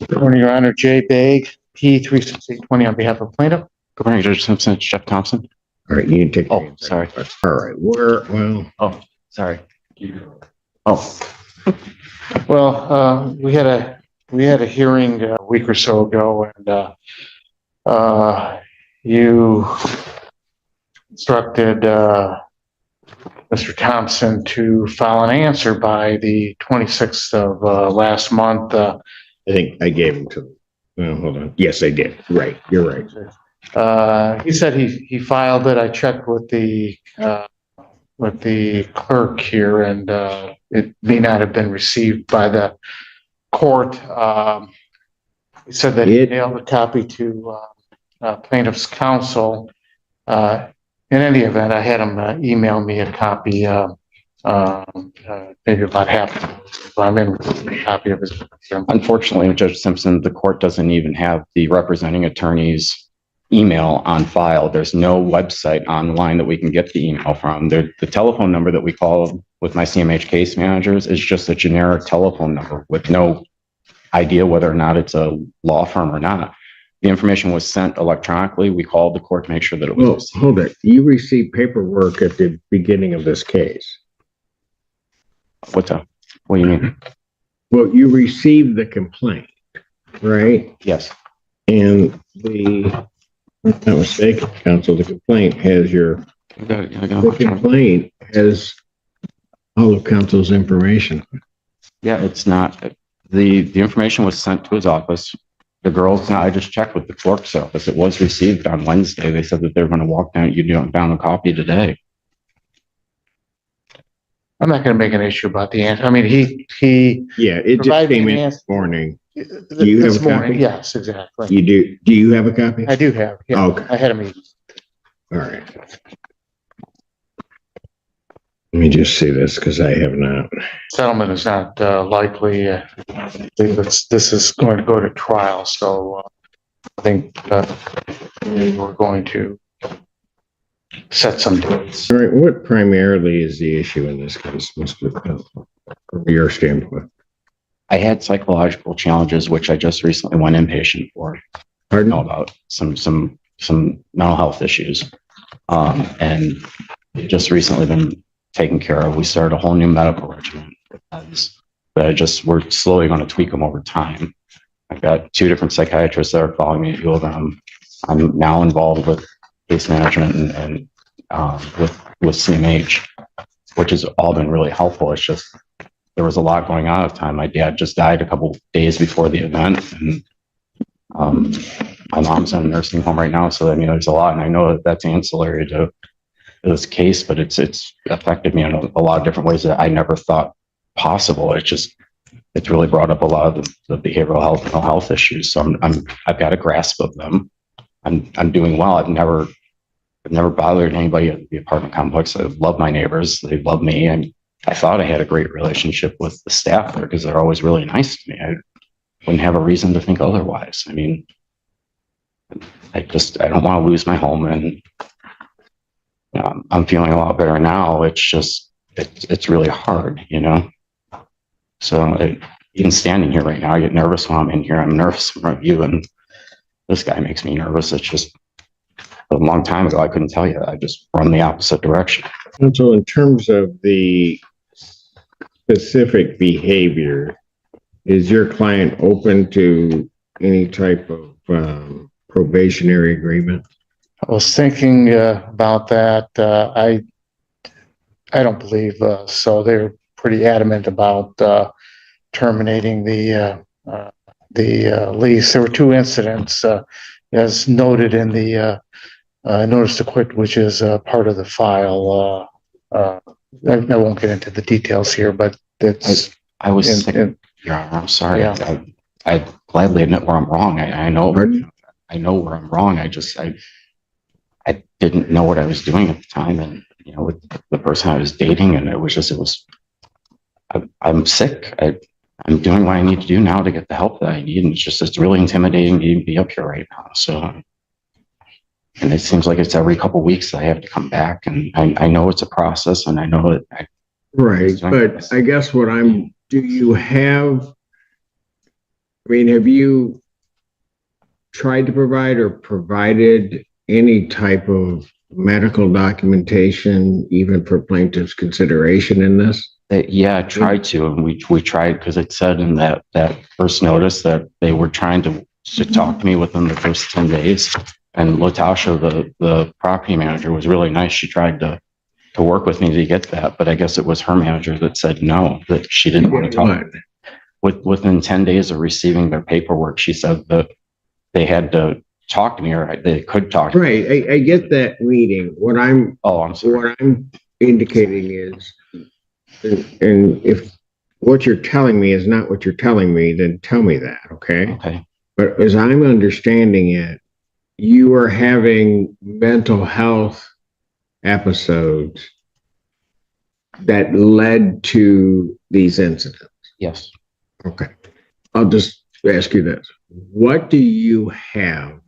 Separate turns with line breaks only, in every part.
Good morning, Your Honor. Jay Bagg, P36820 on behalf of plaintiff.
Good morning, Judge Simpson. It's Jeff Thompson.
All right, you can take.
Oh, sorry.
All right,
Oh, sorry. Oh,
Well, we had a hearing a week or so ago, and you instructed Mr. Thompson to file an answer by the 26th of last month.
I think I gave him to. Well, hold on. Yes, I did. Right, you're right.
He said he filed it. I checked with the clerk here, and it may not have been received by the court. He said that he mailed a copy to plaintiff's counsel. In any event, I had him email me a copy, maybe about half. So I'm in a copy of his.
unfortunately, Judge Simpson, the court doesn't even have the representing attorney's email on file. There's no website online that we can get the email from. The telephone number that we call with my CMH case managers is just a generic telephone number with no idea whether or not it's a law firm or not. The information was sent electronically. We called the court to make sure that it was received.
Hold it. You received paperwork at the beginning of this case.
What do you mean?
Well, you received the complaint, right?
Yes.
And if I'm not mistaken, counsel, the complaint has the complaint has all of counsel's information.
Yeah, it's not. The information was sent to his office. The girls, I just checked with the clerk's office. It was received on Wednesday. They said that they're going to walk down, down a copy today.
I'm not going to make an issue about the answer. I mean, it
just came in this morning. Do you have a copy?
Yes, exactly.
You do. Do you have a copy?
I do have. Yeah,
okay.
I had a meeting.
All right. Let me just see this because I have not.
Settlement is not likely. This is going to go to trial, so I think we're going to set some dates.
All right. What primarily is the issue in this case, Mr. Counsel, from your standpoint?
I had psychological challenges, which I just recently went inpatient for.
Pardon?
Know about some mental health issues, and just recently been taken care of. We started a whole new medical regimen with meds, but we're slowly going to tweak them over time. I've got 2 different psychiatrists that are following me at U of M. I'm now involved with case management and with CMH, which has all been really helpful. It's just there was a lot going on at the time. My dad just died a couple days before the event, and my mom's in a nursing home right now. So I mean, there's a lot, and I know that that's ancillary to this case, but it's affected me in a lot of different ways that I never thought possible. It's really brought up a lot of the behavioral health, mental health issues. So I've got a grasp of them. I'm doing well. I've never bothered anybody at the apartment complex. I love my neighbors. They love me. And I thought I had a great relationship with the staff there because they're always really nice to me. I wouldn't have a reason to think otherwise. I mean, I don't want to lose my home, and I'm feeling a lot better now. It's really hard, So even standing here right now, I get nervous when I'm in here. I'm nervous in front of you, and this guy makes me nervous. It's just a long time ago. I couldn't tell you. I just run the opposite direction.
And so in terms of the specific behavior, is your client open to any type of probationary agreement?
I was thinking about that. I don't believe so. They're pretty adamant about terminating the lease. There were 2 incidents, as noted in the notice to quit, which is part of the file. I won't get into the details here, but it's.
I was thinking, Your Honor, I'm sorry. Yeah. I gladly admit where I'm wrong. I know where I'm wrong. I didn't know what I was doing at the time, and with the person I was dating, and I'm sick. I'm doing what I need to do now to get the help that I need, and it's really intimidating to even be up here right now. So, and it seems like it's every couple of weeks that I have to come back, and I know it's a process, and I know that.
Right, but I guess do you have I mean, have you tried to provide or provided any type of medical documentation, even for plaintiff's consideration in this?
Yeah, I tried to, and we tried because it said in that first notice that they were trying to talk to me within the first 10 days. And Latasha, the property manager, was really nice. She tried to work with me to get that, but I guess it was her manager that said no, that she didn't want to talk. Within 10 days of receiving their paperwork, she said that they had to talk to me, or they could talk to me.
Right. I get that reading.
I'm sorry.
What I'm indicating is, and if what you're telling me is not what you're telling me, then tell me that, okay?
Okay.
But as I'm understanding it, you are having mental health episodes that led to these incidents.
Yes.
Okay. I'll just ask you this. What do you have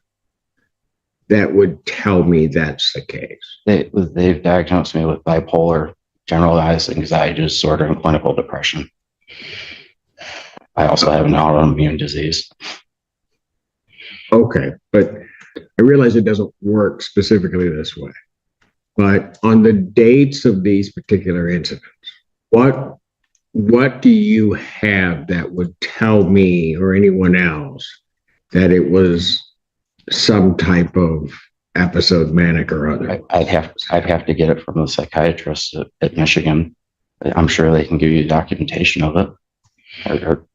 that would tell me that's the case?
They've diagnosed me with bipolar, generalized anxiety disorder, and clinical depression. I also have an autoimmune disease.
Okay, but I realize it doesn't work specifically this way. But on the dates of these particular incidents, what do you have that would tell me or anyone else that it was some type of episode, manic or other?
I'd have to get it from the psychiatrist at Michigan. I'm sure they can give you documentation of it, or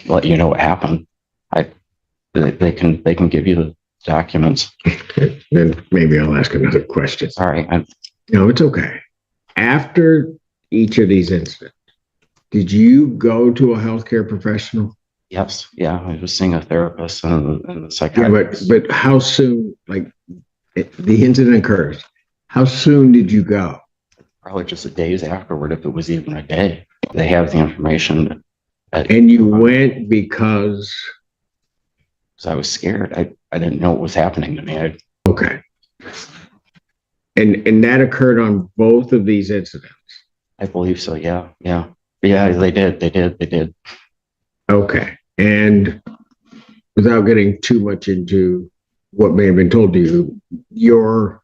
let you know what happened. They can give you the documents.
Then maybe I'll ask another question.
Sorry.
No, it's okay. After each of these incidents, did you go to a healthcare professional?
Yes. Yeah. I was seeing a therapist and the
Yeah,
psychiatrist.
but how soon, like the incident occurs, how soon did you go?
Probably just the days afterward, if it was even a day. They have the information.
And you went because
I was scared. I didn't know what was happening to me.
okay. And that occurred on both of these incidents.
I believe so. Yeah. Yeah. Yeah. They did.
Okay. And without getting too much into what may have been told to you, your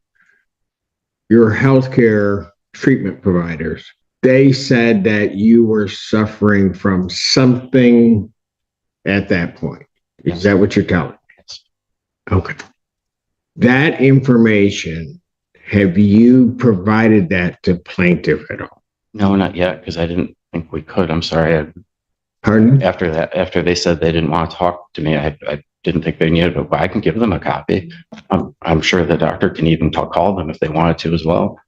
healthcare treatment providers, they said that you were suffering from something at that point. Is that what you're telling me?
Yes.
Okay. That information, have you provided that to plaintiff at all?
No, not yet, because I didn't think we could. I'm sorry.
Pardon?
After they said they didn't want to talk to me, I didn't think they needed it, but I can give them a copy. I'm sure the doctor can even call them if they wanted to as well.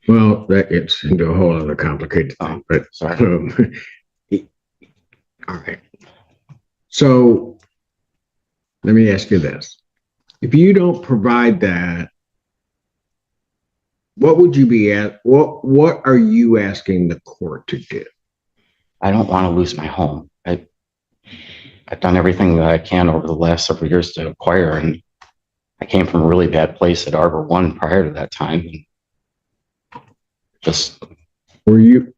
Well, that gets into a whole other complicated thing, but
Sorry.
all right. So let me ask you this. If you don't provide that, what would you be at? What are you asking the court to do?
I don't want to lose my home. I've done everything that I can over the last several years to acquire, and I came from a really bad place at Arbor One prior to that time. And just
Were you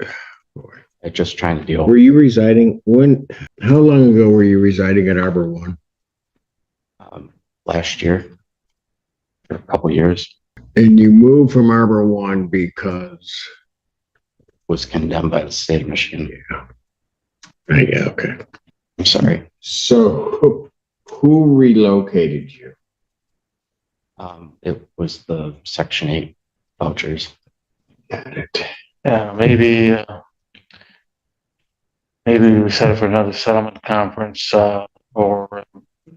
trying to deal.
Were you residing how long ago were you residing at Arbor One?
Last year, for a couple of years.
And you moved from Arbor One because
Was condemned by the state of Michigan.
yeah, okay.
I'm sorry.
So who relocated you?
It was the Section 8 vouchers.
Got it.
Yeah, maybe we set it for another settlement conference, or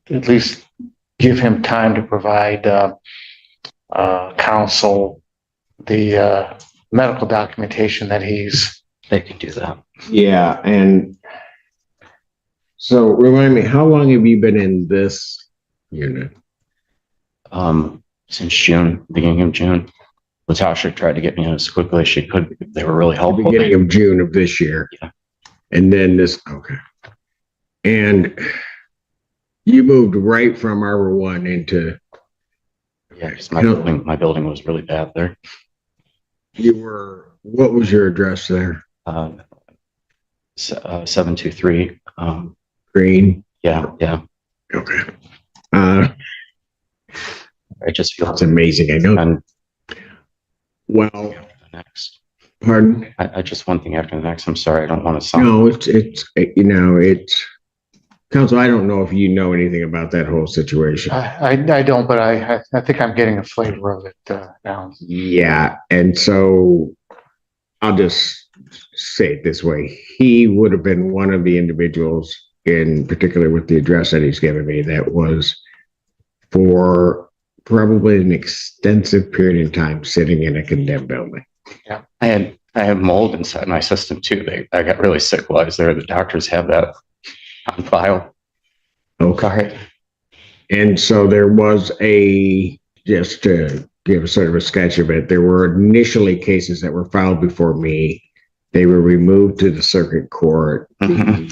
at least give him time to provide counsel the medical documentation that
They can do that.
Yeah, and so remind me, how long have you been in this unit?
Since June, beginning of June. Latasha tried to get me in as quickly as she could because they were really
The
helpful.
beginning of June of this year.
Yeah.
And then okay. And you moved right from Arbor One into.
Yeah, because my building was really bad there.
What was your address there?
723
Green.
Yeah, yeah.
Okay.
I just feel
It's amazing. I know.
and
Well,
the next.
pardon?
I just one thing after the next. I'm sorry, I don't want to sound.
No, it's counsel. I don't know if you know anything about that whole situation.
I don't, but I think I'm getting a flavor of it now.
Yeah. And so I'll just say it this way. He would have been one of the individuals, in particular with the address that he's given me, that was for probably an extensive period of time sitting in a condemned building.
Yeah, I had mold inside my system too. I got really sick while I was there. The doctors have that on file.
Okay.
Sorry.
And so there was just to give sort of a sketch of it, there were initially cases that were filed before me. They were removed to the circuit court.
Mhm.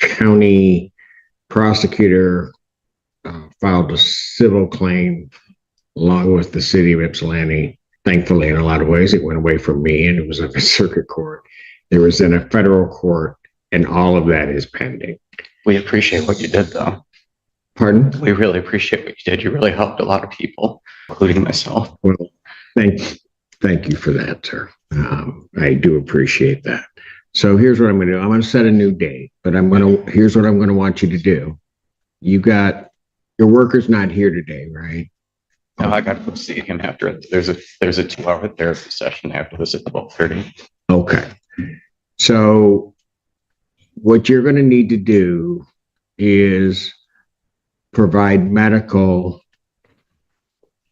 The county prosecutor filed a civil claim along with the city of Ypsilanti. Thankfully, in a lot of ways, it went away from me and it was up in circuit court. There was then a federal court, and all of that is pending.
We appreciate what you did, though.
Pardon?
We really appreciate what you did. You really helped a lot of people, including myself.
Well, thank you for that, sir. I do appreciate that. So here's what I'm going to do. I'm going to set a new date, but here's what I'm going to want you to do. Your worker's not here today, right?
No, I got to go see him after. There's a 2-hour therapy session after this at 12:30.
Okay. So what you're going to need to do is provide medical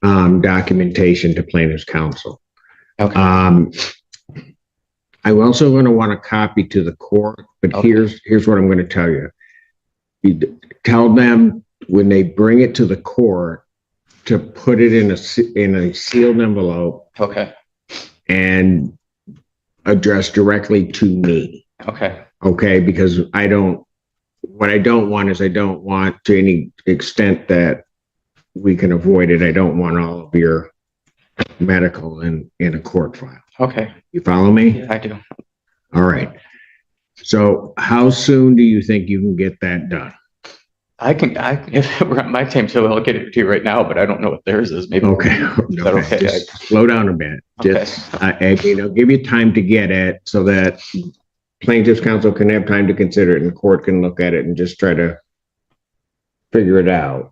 documentation to plaintiff's counsel.
Okay.
I'm also going to want a copy to the court, but
Okay.
here's what I'm going to tell you. You tell them when they bring it to the court to put it in a sealed envelope
Okay.
and address directly to me.
Okay.
Okay, because what I don't want to any extent that we can avoid it. I don't want all of your medical in a court file.
Okay.
You follow me?
Yeah, I do.
All right. So how soon do you think you can get that done?
If it were on my time, so I'll get it to you right now, but I don't know what theirs is. Maybe.
Okay.
Is that okay?
Just slow down a bit.
Okay.
Just, give you time to get it so that plaintiff's counsel can have time to consider it and the court can look at it and just try to figure it out.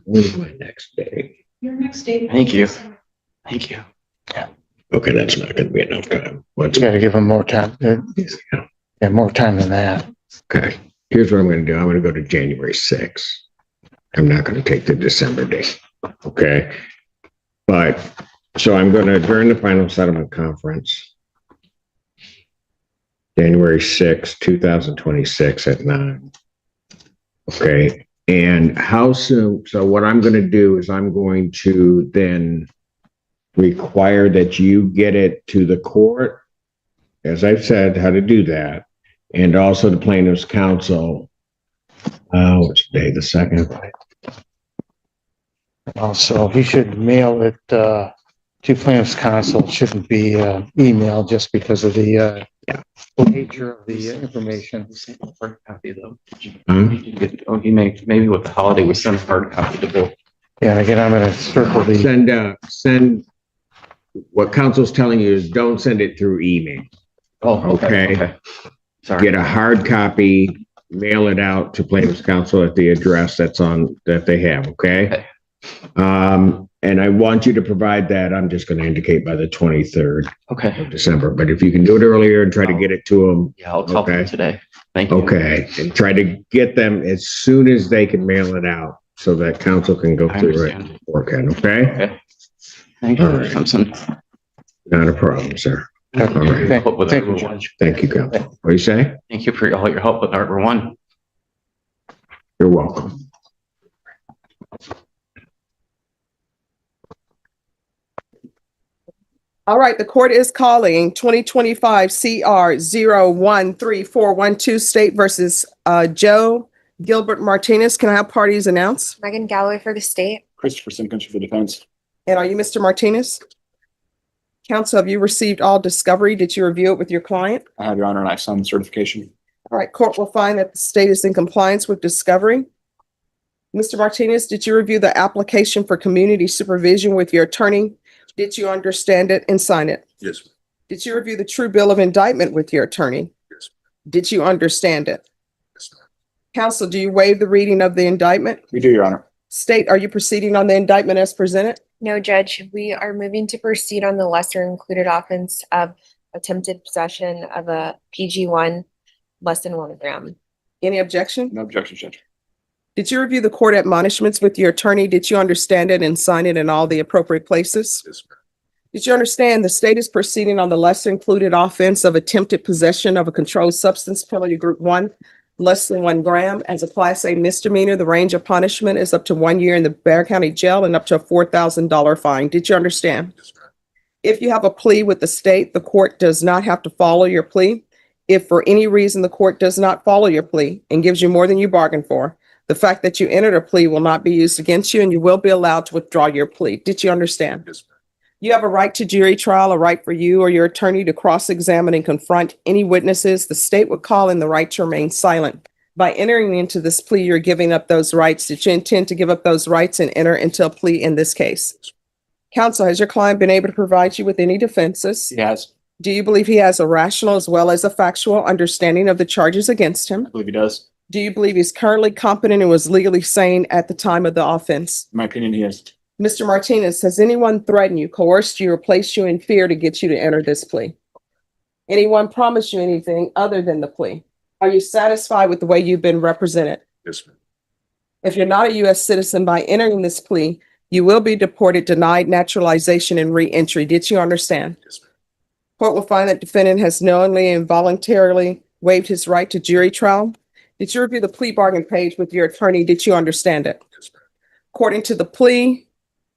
When's my next day?
Your next date.
Thank you. Thank you.
Okay, that's not going to be enough time.
You got to give them more time. Yeah, more time than that.
Okay. Here's what I'm going to do. I'm going to go to January 6th. I'm not going to take the December date. Okay. But so I'm going to adjourn the final settlement conference. January 6th, 2026 at 9. Okay. And how soon? So what I'm going to do is I'm going to then require that you get it to the court, as I've said, how to do that. And also the plaintiff's counsel, what's today, the 2nd?
Also, he should mail it to plaintiff's counsel. It shouldn't be emailed just because of the nature of the information.
Hard copy though.
Huh?
Maybe with the holiday we send a hard copy to both.
Yeah, again, I'm going to circle the.
Send, what counsel's telling you is don't send it through email.
Oh,
Okay.
Sorry.
Get a hard copy, mail it out to plaintiff's counsel at the address that they have, okay? And I want you to provide that, I'm just gonna indicate by the 23rd
Okay.
of December, but if you can do it earlier and try to get it to them,
Yeah, I'll talk to
Okay.
you today. Thank you.
okay, and try to get them as soon as they can mail it out so that counsel can go
I
through it.
understand.
Okay, okay?
Thank you,
All right.
Simpson.
Not a problem, sir. All right.
Thank you, Judge.
Thank you, counsel. What do you say?
Thank you for all your help with Arbor One.
You're welcome.
All right, the court is calling 2025 CR 013412 State versus Joe Gilbert Martinez. Can I have parties announced?
Megan Galloway for the state.
Christopher Simkins for the defense.
And are you Mr. Martinez? Counsel, have you received all discovery? Did you review it with your client?
I have, Your Honor, and I signed the certification.
All right, court will find that the state is in compliance with discovery. Mr. Martinez, did you review the application for community supervision with your attorney? Did you understand it and sign it?
Yes, ma'am.
Did you review the true bill of indictment with your attorney?
Yes,
Did you understand it?
yes, ma'am.
Counsel, do you waive the reading of the indictment?
We do, Your Honor.
State, are you proceeding on the indictment as presented?
No, Judge, we are moving to proceed on the lesser included offense of attempted possession of a PG1 less than 1 gram.
Any objection?
No objection, Judge.
Did you review the court admonishments with your attorney? Did you understand it and sign it in all the appropriate places?
Yes, ma'am.
Did you understand the state is proceeding on the lesser included offense of attempted possession of a controlled substance, penalty group 1, less than 1 gram, as a class A misdemeanor? The range of punishment is up to 1 year in the Bexar County Jail and up to a $4,000 fine. Did you understand?
Yes, ma'am.
If you have a plea with the state, the court does not have to follow your plea. If for any reason the court does not follow your plea and gives you more than you bargained for, the fact that you entered a plea will not be used against you and you will be allowed to withdraw your plea. Did you understand?
Yes, ma'am.
You have a right to jury trial, a right for you or your attorney to cross-examine and confront any witnesses. The state would call in the right to remain silent. By entering into this plea, you're giving up those rights. Did you intend to give up those rights and enter into a plea in this case? Counsel, has your client been able to provide you with any defenses?
He has.
Do you believe he has a rational as well as a factual understanding of the charges against him?
I believe he does.
Do you believe he's currently competent and was legally sane at the time of the offense?
In my opinion, he is.
Mr. Martinez, has anyone threatened you, coerced you, or placed you in fear to get you to enter this plea? Anyone promised you anything other than the plea? Are you satisfied with the way you've been represented?
Yes, ma'am.
If you're not a U.S. citizen, by entering this plea, you will be deported, denied naturalization, and re-entry. Did you understand?
Yes, ma'am.
Court will find that defendant has knowingly and voluntarily waived his right to jury trial. Did you review the plea bargain page with your attorney? Did you understand it?
Yes, ma'am.
According to the plea,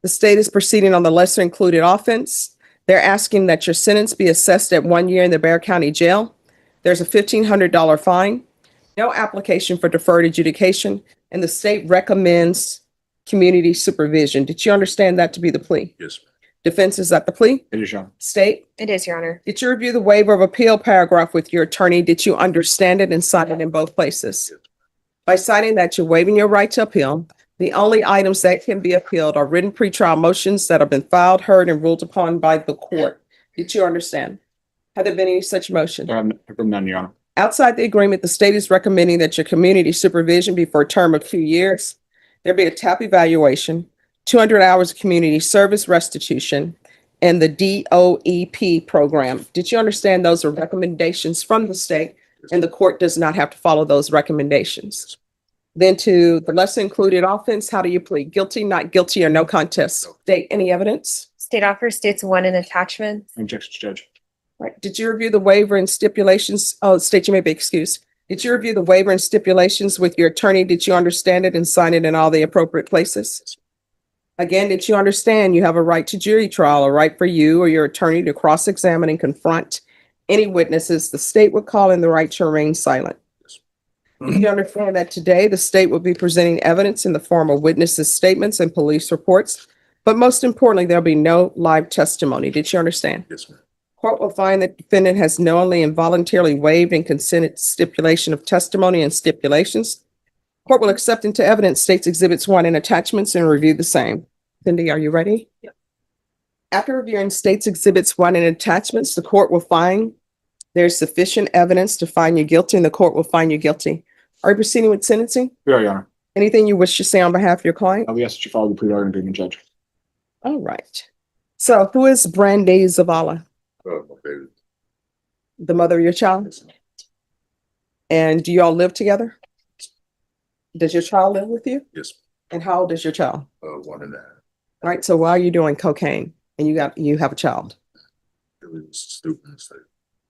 the state is proceeding on the lesser included offense. They're asking that your sentence be assessed at 1 year in the Bexar County Jail. There's a $1,500 fine, no application for deferred adjudication, and the state recommends community supervision. Did you understand that to be the plea?
Yes, ma'am.
Defense is at the plea.
It is, Your Honor.
State,
It is, Your Honor.
did you review the waiver of appeal paragraph with your attorney? Did you understand it and sign it in both places?
Yes.
By signing that, you're waiving your right to appeal. The only items that can be appealed are written pretrial motions that have been filed, heard, and ruled upon by the court. Did you understand? Have there been any such motion?
There have been none, Your Honor.
Outside the agreement, the state is recommending that your community supervision be for a term of 2 years. There be a TAP evaluation, 200 hours of community service restitution, and the DOEP program. Did you understand those are recommendations from the state and the court does not have to follow those recommendations? Then to the lesser included offense, how do you plead? Guilty, not guilty, or no contest? State, any evidence?
State offer states 1 in attachments.
No objections, Judge.
Right. Did you review the waiver and stipulations? Oh, state, you may be excused. Did you review the waiver and stipulations with your attorney? Did you understand it and sign it in all the appropriate places? Again, did you understand you have a right to jury trial, a right for you or your attorney to cross-examine and confront any witnesses? The state would call in the right to remain silent. Do you understand that today the state will be presenting evidence in the form of witnesses' statements and police reports? But most importantly, there'll be no live testimony. Did you understand?
Yes, ma'am.
Court will find that defendant has knowingly and voluntarily waived and consented to stipulation of testimony and stipulations. Court will accept into evidence states exhibits 1 and attachments and review the same. Cindy, are you ready? Yep. After reviewing states exhibits 1 and attachments, the court will find there's sufficient evidence to find you guilty and the court will find you guilty. Are you proceeding with sentencing?
We are, Your Honor.
Anything you wish to say on behalf of your client?
We ask that you follow the plea bargain agreement, Judge.
All right. So who is Brandy Zavala?
Oh, my baby.
The mother of your child?
Yes, ma'am.
And do you all live together? Does your child live with you?
Yes,
And how old is your child?
1 and 9.
All right. So why are you doing cocaine and you have a child?
It was stupid mistake.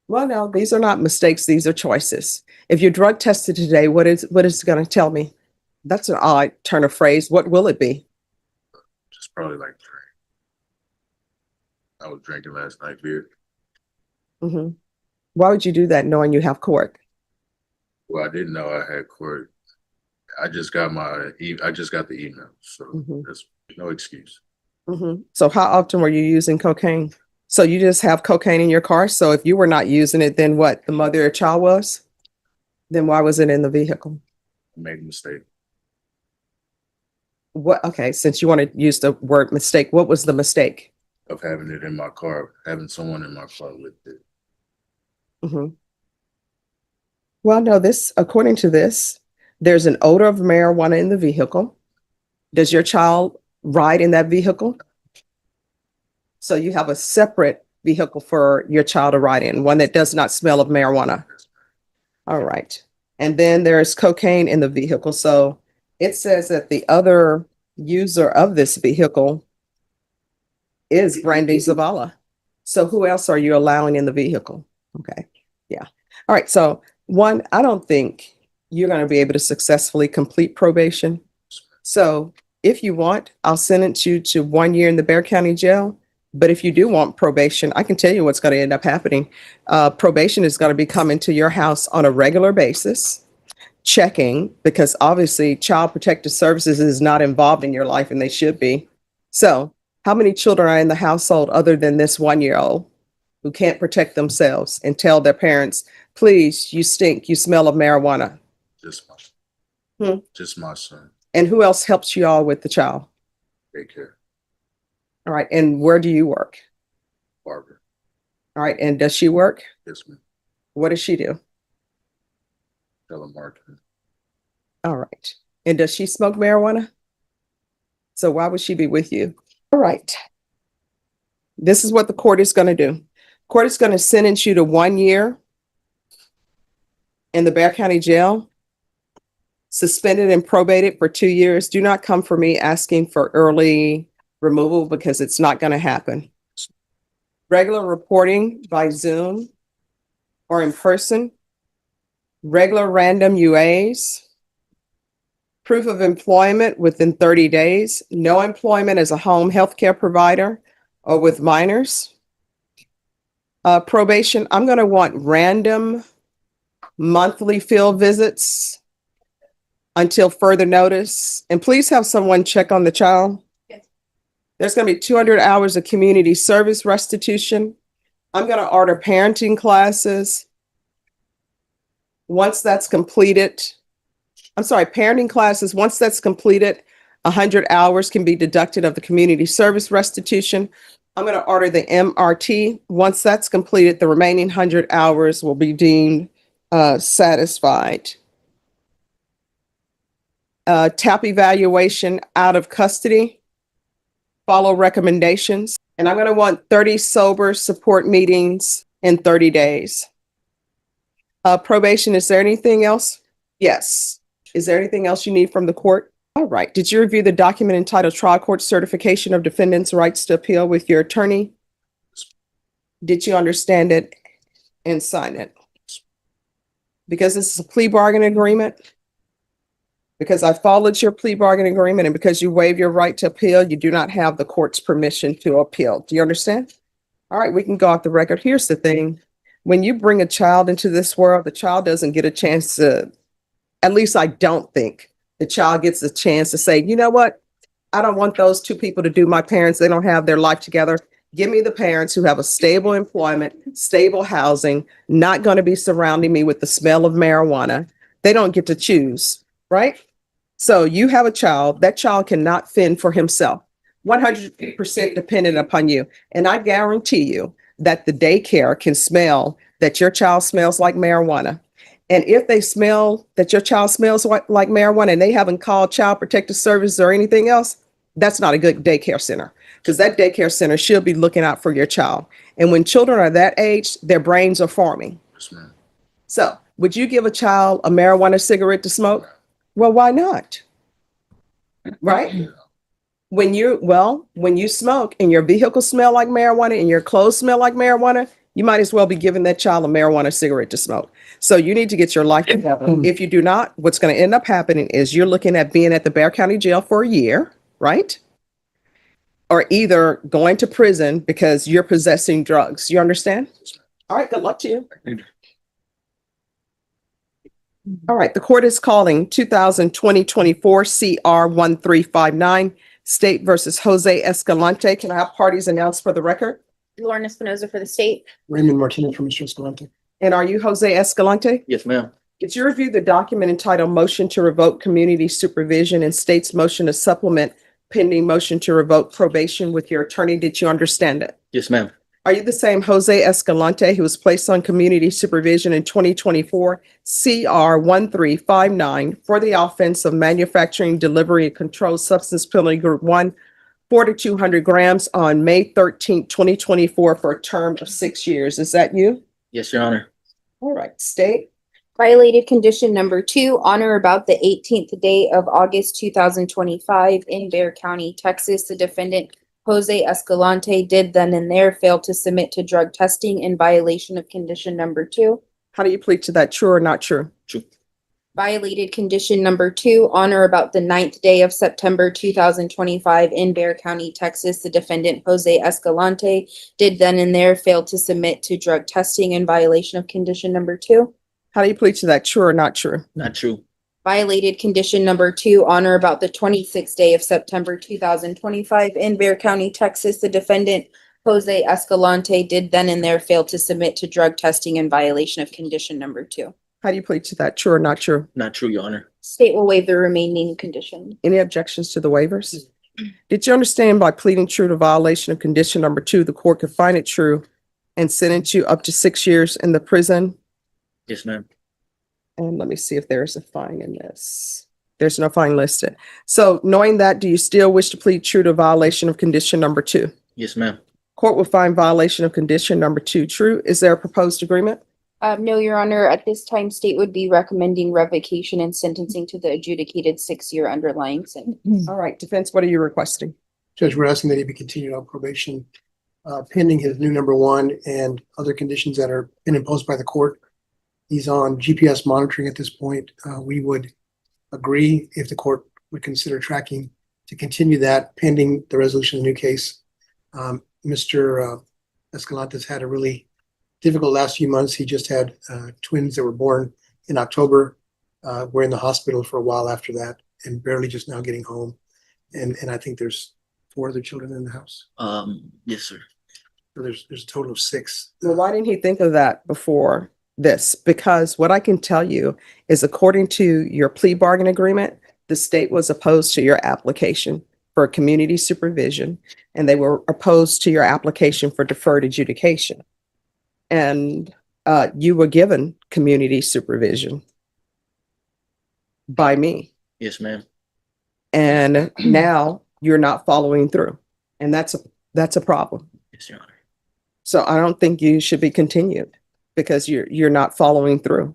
Well, no, these are not mistakes. These are choices. If you're drug tested today, what is it going to tell me? That's an odd turn of phrase. What will it be?
Just probably like drink. I was drinking last night beer.
hmm Why would you do that knowing you have court?
Well, I didn't know I had court. I just got the email, so
Mhm.
there's no excuse.
So how often were you using cocaine? So you just have cocaine in your car. So if you were not using it, then what? The mother or child was? Then why was it in the vehicle?
I made a mistake
What, okay, since you want to use the word mistake, what was the mistake?
of having it in my car, having someone in my car with it.
Mhm. Well, no, according to this, there's an odor of marijuana in the vehicle. Does your child ride in that vehicle? So you have a separate vehicle for your child to ride in, one that does not smell of marijuana. All right. And then there's cocaine in the vehicle. So it says that the other user of this vehicle is Brandy Zavala. So who else are you allowing in the vehicle? Okay. Yeah. All right. So one, I don't think you're going to be able to successfully complete probation. So if you want, I'll sentence you to 1 year in the Bexar County Jail. But if you do want probation, I can tell you what's going to end up happening. Probation is going to be coming to your house on a regular basis, checking, because obviously Child Protective Services is not involved in your life and they should be. So how many children are in the household other than this 1-year-old who can't protect themselves and tell their parents, please, you stink, you smell of marijuana?
Just my,
Hmm.
just my son.
And who else helps you all with the child?
Daycare,
All right. And where do you work?
barber.
All right. And does she work?
Yes, ma'am.
What does she do?
Telemarketing.
All right. And does she smoke marijuana? So why would she be with you? All right. This is what the court is going to do. Court is going to sentence you to 1 year in the Bexar County Jail, suspended and probated for 2 years. Do not come for me asking for early removal because it's not going to happen. Regular reporting by Zoom or in person. Regular random UAs. Proof of employment within 30 days. No employment as a home healthcare provider or with minors. Probation, I'm going to want random monthly field visits until further notice. And please have someone check on the child.
Yes.
There's going to be 200 hours of community service restitution. I'm going to order parenting classes. Once that's completed, parenting classes, once that's completed, 100 hours can be deducted of the community service restitution. I'm going to order the MRT. Once that's completed, the remaining 100 hours will be deemed satisfied. TAP evaluation out of custody. Follow recommendations. And I'm going to want 30 sober support meetings in 30 days. Probation, is there anything else? Yes. Is there anything else you need from the court? All right. Did you review the document entitled Trial Court Certification of Defendant's Rights to Appeal with your attorney? Did you understand it and sign it? Because this is a plea bargaining agreement, because I followed your plea bargaining agreement, and because you waive your right to appeal, you do not have the court's permission to appeal. Do you understand? All right, we can go off the record. Here's the thing. When you bring a child into this world, the child doesn't get a chance to, at least I don't think the child gets a chance to say, you know what? I don't want those two people to do my parents. They don't have their life together. Give me the parents who have a stable employment, stable housing, not going to be surrounding me with the smell of marijuana. They don't get to choose, right? So you have a child, that child cannot fend for himself, 100% dependent upon you. And I guarantee you that the daycare can smell that your child smells like marijuana. And if they smell that your child smells like marijuana and they haven't called Child Protective Services or anything else, that's not a good daycare center, because that daycare center should be looking out for your child. And when children are that age, their brains are forming.
Yes, ma'am.
So would you give a child a marijuana cigarette to smoke? Well, why not? Right? When you smoke and your vehicle smell like marijuana and your clothes smell like marijuana, you might as well be giving that child a marijuana cigarette to smoke. So you need to get your life together. If you do not, what's going to end up happening is you're looking at being at the Bexar County Jail for a year, right? Or either going to prison because you're possessing drugs. You understand? All right, good luck to you. All right, the court is calling 2020-24 CR 1359, State versus Jose Escalante. Can I have parties announced for the record?
Lauren Espinoza for the state.
Raymond Martinez from Mr. Escalante.
And are you Jose Escalante?
Yes, ma'am.
Did you review the document entitled Motion to Revoke Community Supervision and states motion to supplement pending motion to revoke probation with your attorney? Did you understand it?
Yes, ma'am.
Are you the same Jose Escalante who was placed on community supervision in 2024 CR 1359 for the offense of manufacturing, delivery, and controlled substance penalty group 1, 4 to 200 grams on May 13th, 2024 for a term of 6 years? Is that you?
Yes, Your Honor.
All right, state.
Violated condition number 2, on or about the 18th day of August 2025 in Bexar County, Texas. The defendant, Jose Escalante, did then and there fail to submit to drug testing in violation of condition number 2.
How do you plead to that? True or not true?
True.
Violated condition number 2, on or about the 9th day of September 2025 in Bexar County, Texas. The defendant, Jose Escalante, did then and there fail to submit to drug testing in violation of condition number 2.
How do you plead to that? True or not true?
Not true.
Violated condition number 2, on or about the 26th day of September 2025 in Bexar County, Texas. The defendant, Jose Escalante, did then and there fail to submit to drug testing in violation of condition number 2.
How do you plead to that? True or not true?
Not true, Your Honor.
State will waive the remaining condition.
Any objections to the waivers? Did you understand by pleading true to violation of condition number 2, the court could find it true and sentence you up to 6 years in the prison?
Yes, ma'am.
And let me see if there's a fine in this. There's no fine listed. So knowing that, do you still wish to plead true to violation of condition number 2?
Yes, ma'am.
Court will find violation of condition number 2 true. Is there a proposed agreement?
No, Your Honor, at this time, state would be recommending revocation and sentencing to the adjudicated 6-year underlying sentence.
All right, defense, what are you requesting?
Judge, we're asking that he be continued on probation pending his new number 1 and other conditions that are been imposed by the court. He's on GPS monitoring at this point. We would agree if the court would consider tracking to continue that pending the resolution of the new case. Mr. Escalante's had a really difficult last few months. He just had twins that were born in October. Were in the hospital for a while after that and barely just now getting home. And I think there's 4 other children in the house.
Yes, sir.
So there's a total of 6.
Well, why didn't he think of that before this? Because what I can tell you is according to your plea bargain agreement, the state was opposed to your application for community supervision, and they were opposed to your application for deferred adjudication. And you were given community supervision by me.
Yes, ma'am.
And now you're not following through. And that's a problem.
Yes, Your Honor.
So I don't think you should be continued because you're not following through.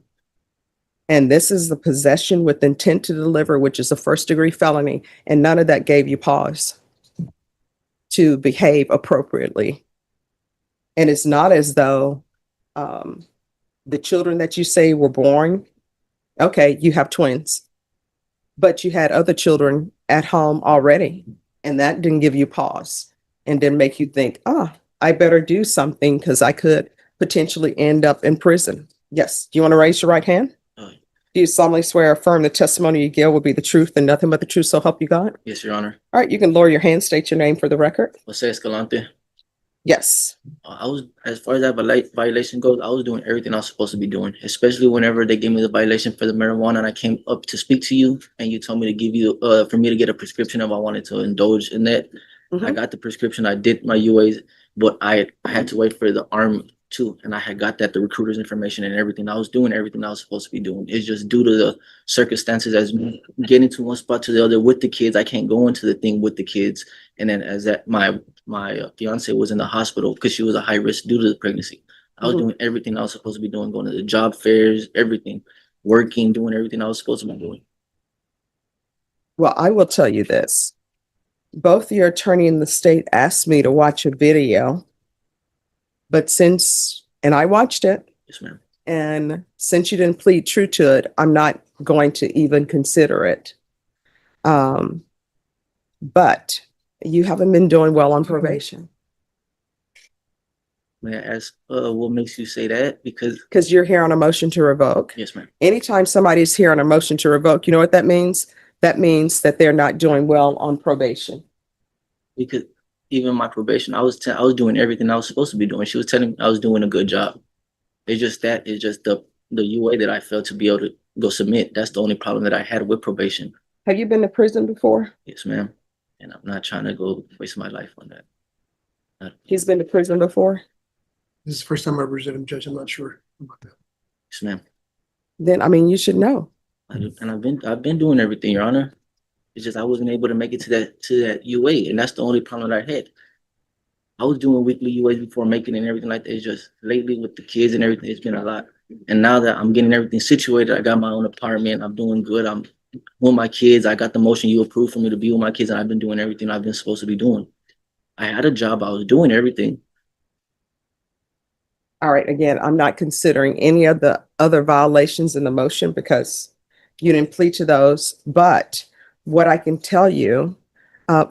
And this is the possession with intent to deliver, which is a first-degree felony, and none of that gave you pause to behave appropriately. And it's not as though the children that you say were born, okay, you have twins, but you had other children at home already, and that didn't give you pause and didn't make you think, I better do something because I could potentially end up in prison. Yes. Do you want to raise your right hand? Do you solemnly swear or affirm the testimony you give will be the truth and nothing but the truth, so help you God?
Yes, Your Honor.
All right, you can lower your hand, state your name for the record.
Jose Escalante.
Yes.
I was, as far as that violation goes, I was doing everything I was supposed to be doing, especially whenever they gave me the violation for the marijuana and I came up to speak to you and you told me to give you, for me to get a prescription if I wanted to indulge in that. I got the prescription, I did my UAs, but I had to wait for the arm too. And I had got that, the recruiter's information and everything. I was doing everything I was supposed to be doing. It's just due to the circumstances as getting to one spot to the other with the kids. I can't go into the thing with the kids. And then as that, my fiance was in the hospital because she was a high risk due to the pregnancy. I was doing everything I was supposed to be doing, going to the job fairs, everything, working, doing everything I was supposed to be doing.
Well, I will tell you this. Both your attorney and the state asked me to watch a video, but and I watched it.
Yes, ma'am.
And since you didn't plead true to it, I'm not going to even consider it. But you haven't been doing well on probation.
May I ask, what makes you say that?
Because you're here on a motion to revoke.
Yes, ma'am.
Anytime somebody's here on a motion to revoke, you know what that means? That means that they're not doing well on probation.
Because even my probation, I was doing everything I was supposed to be doing. She was telling me I was doing a good job. It's just the the UA that I failed to be able to go submit. That's the only problem that I had with probation.
Have you been to prison before?
Yes, ma'am. And I'm not trying to go waste my life on that.
He's been to prison before?
This is the first time I represented him, Judge. I'm not sure about that.
Yes, ma'am.
Then, I mean, you should know.
And I've been doing everything, Your Honor. It's just I wasn't able to make it to that UA, and that's the only problem that I had. I was doing weekly UAs before making it and everything like that. It's just lately with the kids and everything, it's been a lot. And now that I'm getting everything situated, I got my own apartment. I'm doing good. I'm with my kids. I got the motion you approved for me to be with my kids, and I've been doing everything I've been supposed to be doing. I had a job. I was doing everything.
All right, again, I'm not considering any of the other violations in the motion because you didn't plead to those. But what I can tell you,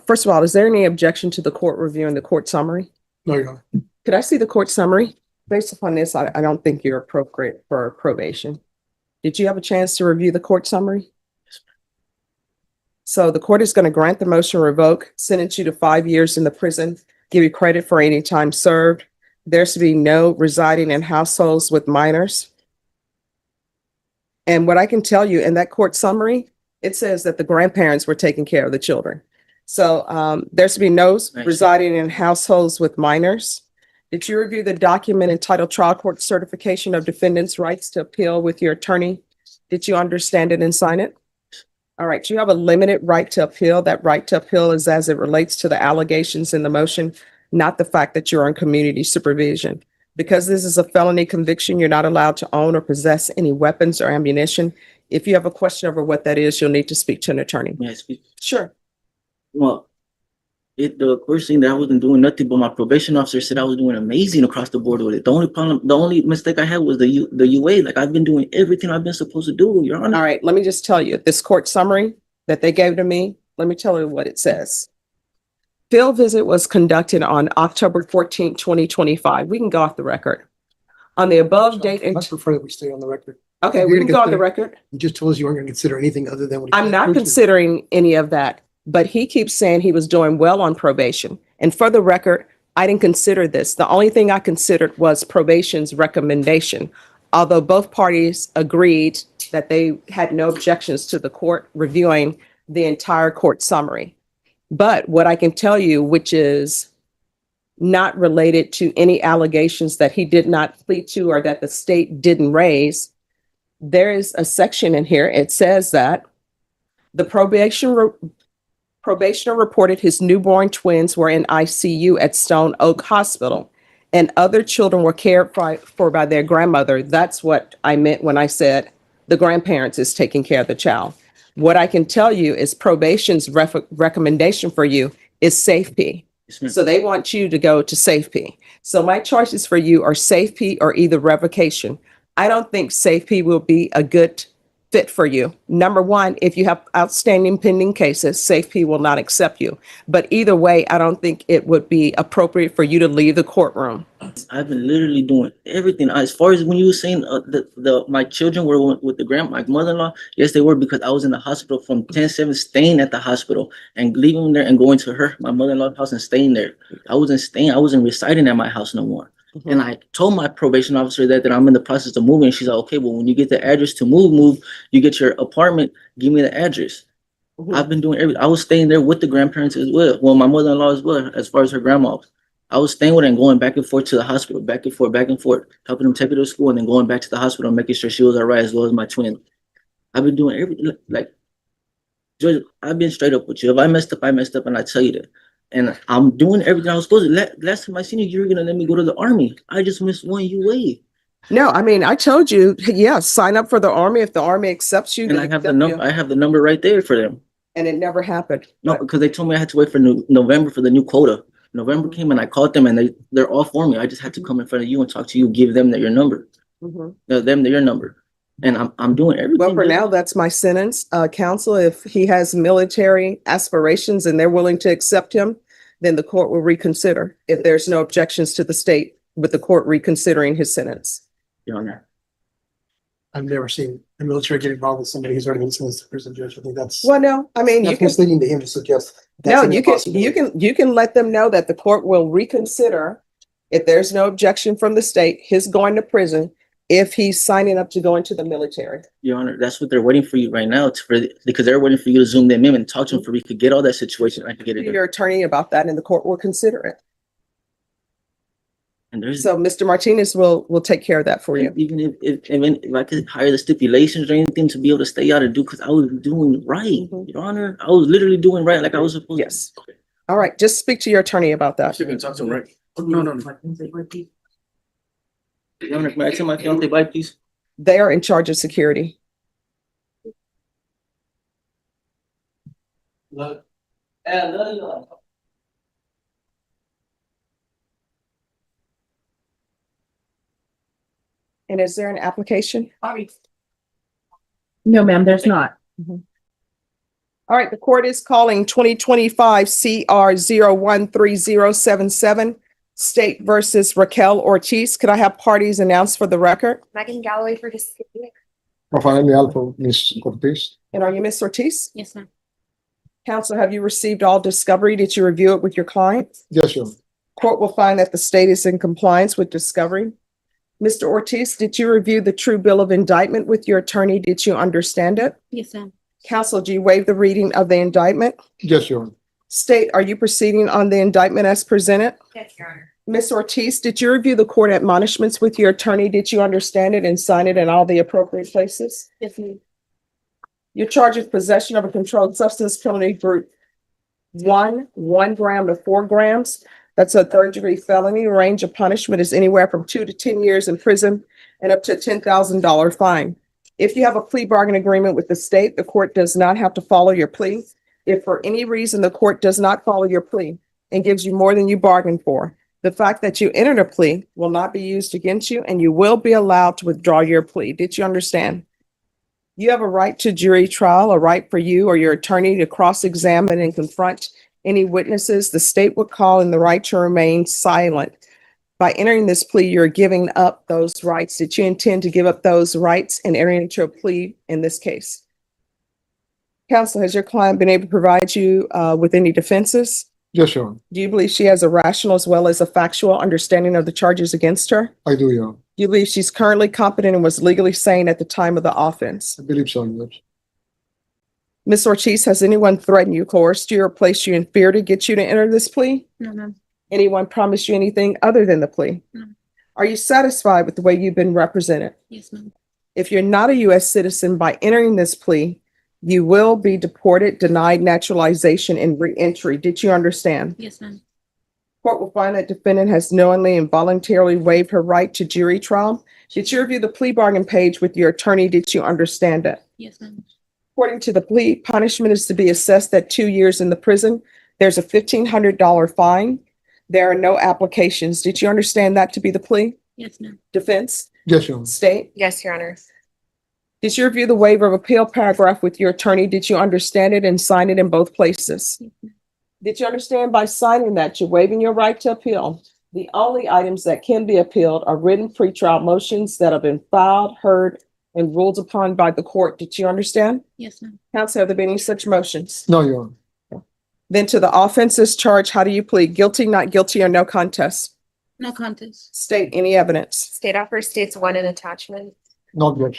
first of all, is there any objection to the court reviewing the court summary?
No, Your Honor.
Could I see the court summary? Based upon this, I don't think you're appropriate for probation. Did you have a chance to review the court summary? So the court is going to grant the motion to revoke, sentence you to 5 years in the prison, give you credit for any time served. There's to be no residing in households with minors. And what I can tell you in that court summary, it says that the grandparents were taking care of the children. So there's to be no residing in households with minors. Did you review the document entitled Trial Court Certification of Defendant's Rights to Appeal with your attorney? Did you understand it and sign it? All right, you have a limited right to appeal. That right to appeal is as it relates to the allegations in the motion, not the fact that you're on community supervision. Because this is a felony conviction, you're not allowed to own or possess any weapons or ammunition. If you have a question over what that is, you'll need to speak to an attorney.
May I speak?
Sure.
Well, the first thing that I wasn't doing nothing, but my probation officer said I was doing amazing across the board with it. The only mistake I had was the UA. Like I've been doing everything I've been supposed to do, Your Honor.
All right, let me just tell you, this court summary that they gave to me, let me tell you what it says. Field visit was conducted on October 14, 2025. We can go off the record. On the above date.
I prefer that we stay on the record.
Okay, we can go on the record.
You just told us you weren't going to consider anything other than what.
I'm not considering any of that, but he keeps saying he was doing well on probation. And for the record, I didn't consider this. The only thing I considered was probation's recommendation. Although both parties agreed that they had no objections to the court reviewing the entire court summary. But what I can tell you, which is not related to any allegations that he did not plead to or that the state didn't raise, there is a section in here. It says that the probationer reported his newborn twins were in ICU at Stone Oak Hospital and other children were cared for by their grandmother. That's what I meant when I said the grandparents is taking care of the child. What I can tell you is probation's recommendation for you is safety. So they want you to go to safety. So my choices for you are safety or either revocation. I don't think safety will be a good fit for you. Number one, if you have outstanding pending cases, safety will not accept you. But either way, I don't think it would be appropriate for you to leave the courtroom.
I've been literally doing everything. As far as when you were saying my children were with my mother-in-law, yes, they were, because I was in the hospital from 10/7, staying at the hospital and leaving them there and going to my mother-in-law's house and staying there. I wasn't residing at my house no more. Mm-hmm. And I told my probation officer that I'm in the process of moving. She's like, okay, well, when you get the address to move, you get your apartment, give me the address. Mm-hmm. I've been doing everything. I was staying there with the grandparents as well. Well, my mother-in-law as well, as far as her grandma. I was staying with her and going back and forth to the hospital, back and forth, helping them take her to school and then going back to the hospital, making sure she was all right, as well as my twin. I've been doing everything. Like, Judge, I've been straight up with you. If I messed up, and I tell you that. And I'm doing everything I was supposed to. Last time I seen you, you were going to let me go to the Army. I just missed one UA.
No, I mean, I told you, yeah, sign up for the Army. If the Army accepts you.
And I have the number. I have the number right there for them.
And it never happened.
No, because they told me I had to wait for November for the new quota. November came and I called them and they're all for me. I just had to come in front of you and talk to you, give them your number. Mm-hmm. Them your number. And I'm doing everything.
Well, for now, that's my sentence. Counsel, if he has military aspirations and they're willing to accept him, then the court will reconsider if there's no objections to the state with the court reconsidering his sentence.
Your Honor.
I've never seen the military get involved with somebody who's already been sentenced to prison, Judge. I think that's.
Well, no, I mean, you can.
Misleading to him to suggest.
No, you can let them know that the court will reconsider if there's no objection from the state, his going to prison, if he's signing up to go into the military.
Your Honor, that's what they're waiting for you right now because they're waiting for you to zoom them in and talk to them for we could get all that situation. I could get it done.
Your attorney about that and the court will consider it.
And there's
So Mr. Martinez will take care of that for you.
even if I could hire the stipulations or anything to be able to stay out and do, because I was doing right,
Mhm.
Your Honor. I was literally doing right like I was supposed to.
Yes. All right, just speak to your attorney about that.
You can talk to him, right? No.
Your Honor, may I tell my fiance bye, please?
They are in charge of security. And is there an application?
No, ma'am, there's not.
All right, the court is calling 2025 CR 013077, State versus Raquel Ortiz. Could I have parties announced for the record?
Megan Galloway for dispute.
Rafael Leal for Ms. Cortez.
And are you Ms. Ortiz?
Yes, ma'am.
Counsel, have you received all discovery? Did you review it with your client?
Yes, Your Honor.
Court will find that the state is in compliance with discovery. Mr. Ortiz, did you review the true bill of indictment with your attorney? Did you understand it?
Yes, ma'am.
Counsel, do you waive the reading of the indictment?
Yes, Your Honor.
State, are you proceeding on the indictment as presented?
Yes, Your Honor.
Ms. Ortiz, did you review the court admonishments with your attorney? Did you understand it and sign it in all the appropriate places?
Yes, ma'am.
You're charged with possession of a controlled substance penalty group 1 gram to 4 grams. That's a third-degree felony. Range of punishment is anywhere from 2 to 10 years in prison and up to a $10,000 fine. If you have a plea bargain agreement with the state, the court does not have to follow your plea. If for any reason the court does not follow your plea and gives you more than you bargained for, the fact that you entered a plea will not be used against you and you will be allowed to withdraw your plea. Did you understand? You have a right to jury trial, a right for you or your attorney to cross-examine and confront any witnesses the state would call, and the right to remain silent. By entering this plea, you're giving up those rights. Did you intend to give up those rights and entering into a plea in this case? Counsel, has your client been able to provide you with any defenses?
Yes, Your Honor.
Do you believe she has a rational as well as a factual understanding of the charges against her?
I do, Your Honor.
Do you believe she's currently competent and was legally sane at the time of the offense?
I believe so, yes.
Ms. Ortiz, has anyone threatened you, coerced you, or placed you in fear to get you to enter this plea?
No, ma'am.
Anyone promised you anything other than the plea?
No.
Are you satisfied with the way you've been represented?
Yes, ma'am.
If you're not a U.S. citizen, by entering this plea, you will be deported, denied naturalization, and re-entry. Did you understand?
Yes, ma'am.
Court will find that defendant has knowingly and voluntarily waived her right to jury trial. Did you review the plea bargain page with your attorney? Did you understand it?
Yes, ma'am.
According to the plea, punishment is to be assessed at 2 years in the prison. There's a $1,500 fine. There are no applications. Did you understand that to be the plea?
Yes, ma'am.
Defense?
Yes, Your Honor.
State?
Yes, Your Honor.
Did you review the waiver of appeal paragraph with your attorney? Did you understand it and sign it in both places?
Yes, ma'am.
Did you understand by signing that you're waiving your right to appeal? The only items that can be appealed are written pretrial motions that have been filed, heard, and ruled upon by the court. Did you understand?
Yes, ma'am.
Counsel, have there been any such motions?
No, Your Honor.
Then to the offenses charged, how do you plead? Guilty, not guilty, or no contest?
No contest.
State any evidence.
State offer states 1 in attachment.
Not yet.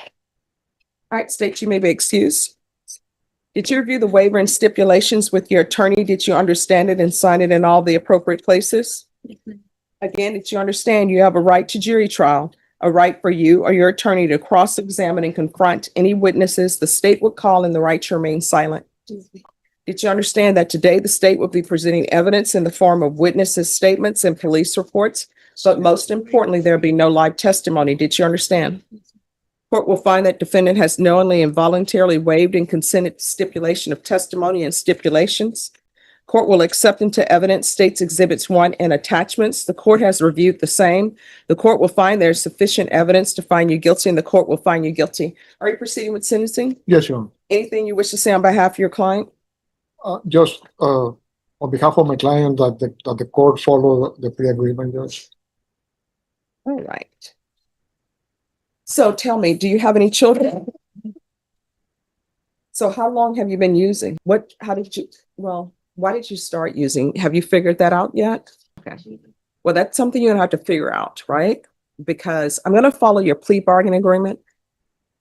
All right, state, you may be excused. Did you review the waiver and stipulations with your attorney? Did you understand it and sign it in all the appropriate places?
Yes, ma'am.
Again, did you understand you have a right to jury trial, a right for you or your attorney to cross-examine and confront any witnesses the state would call, and the right to remain silent? Did you understand that today the state will be presenting evidence in the form of witnesses' statements and police reports, but most importantly, there'll be no live testimony? Did you understand? Court will find that defendant has knowingly and voluntarily waived and consented to stipulation of testimony and stipulations. Court will accept into evidence states exhibits 1 and attachments. The court has reviewed the same. The court will find there's sufficient evidence to find you guilty, and the court will find you guilty. Are you proceeding with sentencing?
Yes, Your Honor.
Anything you wish to say on behalf of your client?
Just on behalf of my client, that the court follow the plea agreement, Judge.
All right. So tell me, do you have any children? So how long have you been using? why did you start using? Have you figured that out yet? Okay. Well, that's something you're gonna have to figure out, right? because I'm going to follow your plea bargaining agreement.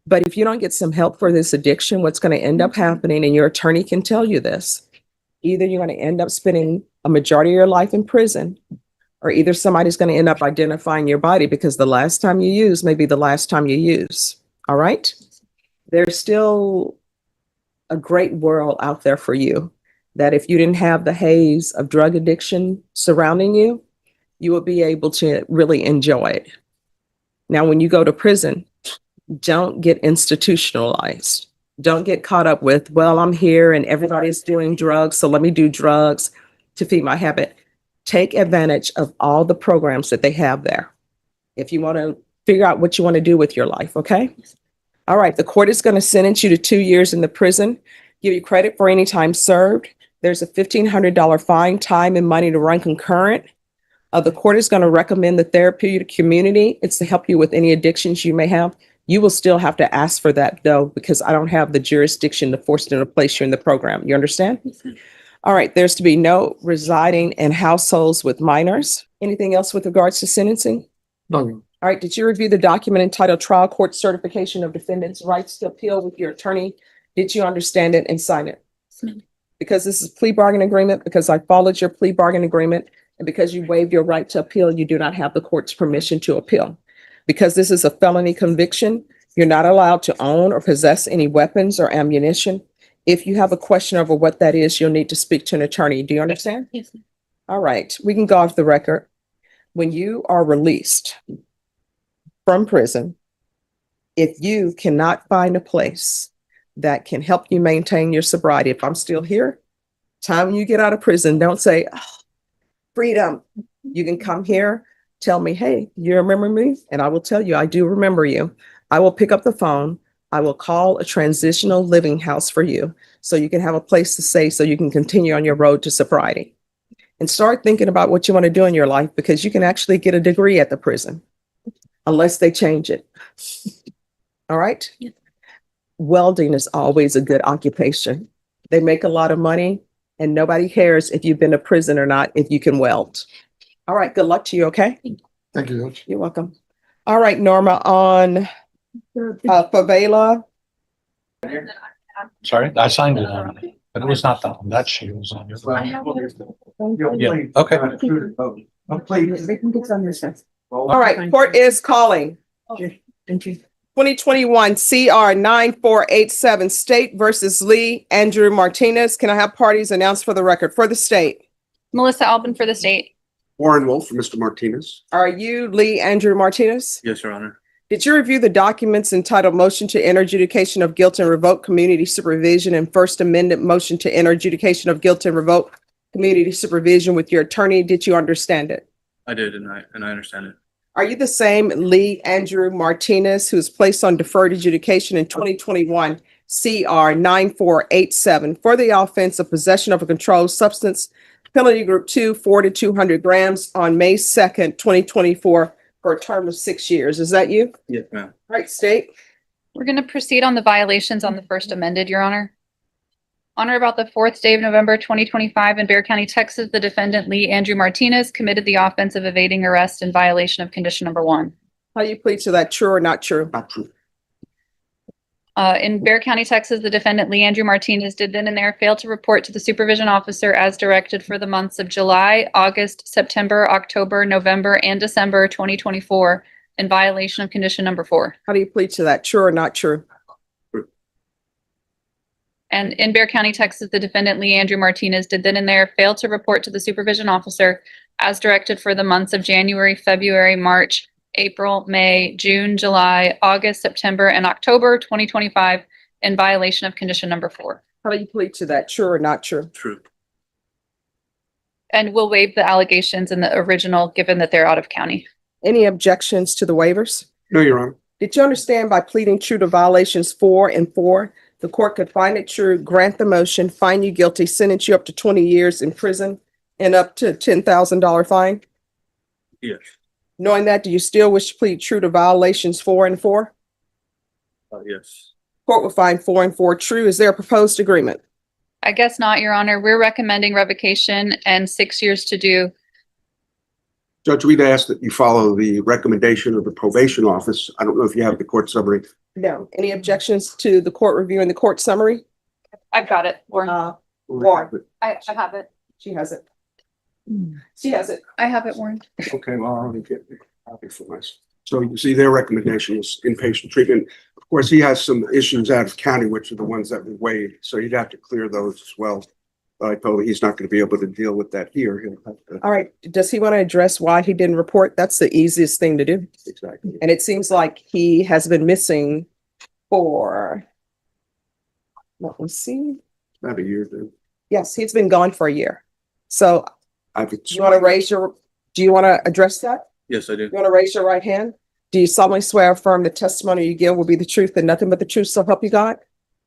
But if you don't get some help for this addiction, what's going to end up happening, and your attorney can tell you this, either you're going to end up spending a majority of your life in prison, or either somebody's going to end up identifying your body because the last time you use may be the last time you use. All right? There's still a great world out there for you that if you didn't have the haze of drug addiction surrounding you, you will be able to really enjoy it. Now, when you go to prison, don't get institutionalized. Don't get caught up with, well, I'm here and everybody's doing drugs, so let me do drugs to feed my habit. Take advantage of all the programs that they have there. If you want to figure out what you want to do with your life, okay? All right, the court is going to sentence you to 2 years in the prison, give you credit for any time served. There's a $1,500 fine, time and money to run concurrent. The court is going to recommend the therapeutic community. It's to help you with any addictions you may have. You will still have to ask for that though, because I don't have the jurisdiction to force them to place you in the program. You understand? All right, there's to be no residing in households with minors. Anything else with regards to sentencing?
No.
All right, did you review the document entitled Trial Court Certification of Defendant's Rights to Appeal with your attorney? Did you understand it and sign it? Because this is a plea bargain agreement, because I followed your plea bargain agreement, and because you waived your right to appeal, you do not have the court's permission to appeal. Because this is a felony conviction, you're not allowed to own or possess any weapons or ammunition. If you have a question over what that is, you'll need to speak to an attorney. Do you understand?
Yes.
All right, we can go off the record. When you are released from prison, if you cannot find a place that can help you maintain your sobriety, if I'm still here, time you get out of prison, don't say, oh, freedom. You can come here, tell me, hey, you remember me? And I will tell you, I do remember you. I will pick up the phone. I will call a transitional living house for you so you can have a place to stay so you can continue on your road to sobriety. And start thinking about what you want to do in your life, because you can actually get a degree at the prison unless they change it. All right?
Yes.
Welding is always a good occupation. They make a lot of money and nobody cares if you've been to prison or not, if you can weld. All right, good luck to you, okay?
Thank you, Judge.
You're welcome. All right, Norma, on Favela.
Sorry, I signed it on, but it was not on that sheet, it was on your. Yeah, okay.
All right, court is calling.
Thank you.
2021 CR 9487 State versus Lee Andrew Martinez. Can I have parties announced for the record for the state?
Melissa Albin for the state.
Warren Wolf for Mr. Martinez.
Are you Lee Andrew Martinez?
Yes, Your Honor.
Did you review the documents entitled Motion to Enter Adjudication of Guilt and Revoke Community Supervision and First Amendment Motion to Enter Adjudication of Guilt and Revoke Community Supervision with your attorney? Did you understand it?
I did, and I understand it.
Are you the same Lee Andrew Martinez who was placed on deferred adjudication in 2021 CR 9487 for the offense of possession of a controlled substance, penalty group 2, 4 to 200 grams on May 2nd, 2024 for a term of 6 years? Is that you?
Yes, ma'am.
All right, state.
We're going to proceed on the violations on the first amended, Your Honor. On or about the 4th day of November, 2025 in Bexar County, Texas, the defendant Lee Andrew Martinez committed the offense of evading arrest in violation of condition number 1.
How do you plead to that? True or not true?
Not true.
In Bexar County, Texas, the defendant Lee Andrew Martinez did then and there fail to report to the supervision officer as directed for the months of July, August, September, October, November, and December 2024 in violation of condition number 4.
How do you plead to that? True or not true?
And in Bexar County, Texas, the defendant Lee Andrew Martinez did then and there fail to report to the supervision officer as directed for the months of January, February, March, April, May, June, July, August, September, and October 2025 in violation of condition number 4.
How do you plead to that? True or not true?
True.
And we'll waive the allegations in the original, given that they're out of county.
Any objections to the waivers?
No, Your Honor.
Did you understand by pleading true to violations 4 and 4, the court could find it true, grant the motion, find you guilty, sentence you up to 20 years in prison and up to $10,000 fine?
Yes.
Knowing that, do you still wish to plead true to violations 4 and 4?
Yes.
Court will find 4 and 4 true. Is there a proposed agreement?
I guess not, Your Honor. We're recommending revocation and 6 years to do.
Judge, we'd ask that you follow the recommendation of the probation office. I don't know if you have the court summary.
No. Any objections to the court review and the court summary?
I've got it, Warren.
Warren,
I have it.
she has it. She has it.
I have it, Warren.
Okay, well, I'll get a copy for myself. So you see their recommendation was inpatient treatment. Of course, he has some issues out of county, which are the ones that we waived, so you'd have to clear those as well. I told him he's not going to be able to deal with that here. He'll have to.
All right. Does he want to address why he didn't report? That's the easiest thing to do.
Exactly.
And it seems like he has been missing for, let me see.
About a year, then.
Yes, he's been gone for a year. So
I've
you want to raise your, do you want to address that?
Yes, I do.
You want to raise your right hand? Do you solemnly swear or affirm the testimony you give will be the truth and nothing but the truth, so help you God?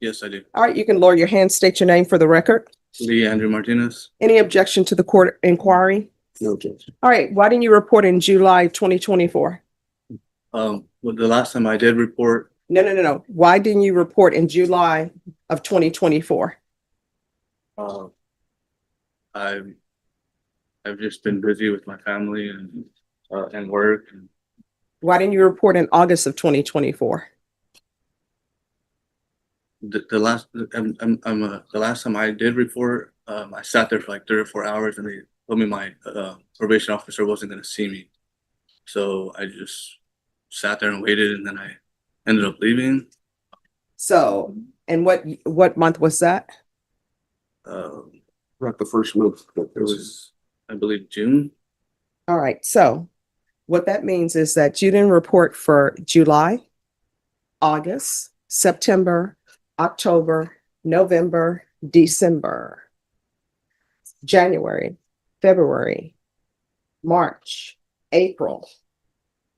Yes, I do.
All right, you can lower your hand, state your name for the record.
Lee Andrew Martinez.
Any objection to the court inquiry?
No, Judge.
All right, why didn't you report in July 2024?
Well, the last time I did report,
No. Why didn't you report in July of 2024?
I've just been busy with my family and work.
Why didn't you report in August of 2024?
The last time I did report, I sat there for like 3 or 4 hours, and they told me my probation officer wasn't going to see me. So I just sat there and waited, and then I ended up leaving.
So, and what month was that?
Not the first month, but
It was, I believe, June.
All right, so what that means is that you didn't report for July, August, September, October, November, December, January, February, March, April,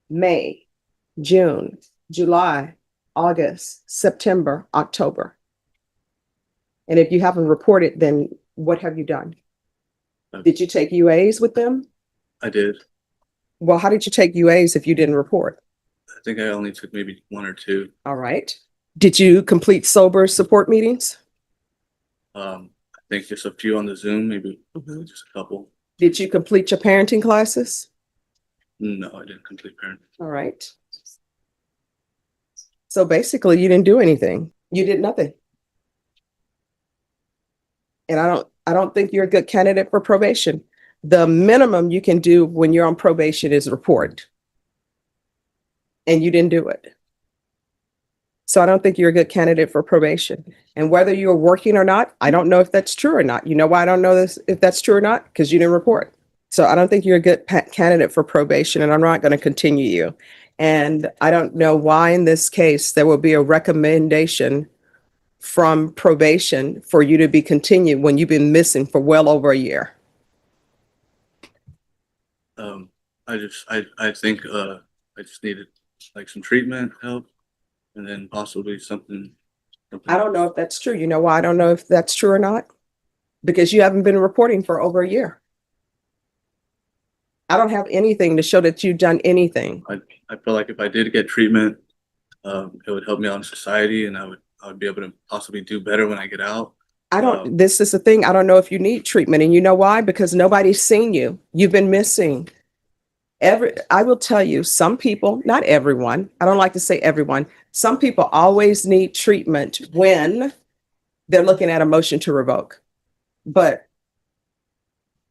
May, June, July, August, September, October. And if you haven't reported, then what have you done? Did you take UAs with them?
I did.
Well, how did you take UAs if you didn't report?
I think I only took maybe 1 or 2.
All right. Did you complete sober support meetings?
I think just a few on the Zoom, maybe
Mhm.
just a couple.
Did you complete your parenting classes?
No, I didn't complete parent.
All right. So basically, you didn't do anything. You did nothing. And I don't think you're a good candidate for probation. The minimum you can do when you're on probation is report. And you didn't do it. So I don't think you're a good candidate for probation. And whether you're working or not, I don't know if that's true or not. You know why I don't know this, if that's true or not? Because you didn't report. So I don't think you're a good candidate for probation, and I'm not going to continue you. And I don't know why in this case there will be a recommendation from probation for you to be continued when you've been missing for well over a year.
I think I just needed like some treatment help, and then possibly something.
I don't know if that's true. You know why I don't know if that's true or not? Because you haven't been reporting for over a year. I don't have anything to show that you've done anything.
I feel like if I did get treatment, it would help me out in society, and I would be able to possibly do better when I get out.
This is the thing. I don't know if you need treatment, and you know why? Because nobody's seen you. You've been missing. I will tell you, some people, not everyone, I don't like to say everyone, some people always need treatment when they're looking at a motion to revoke. But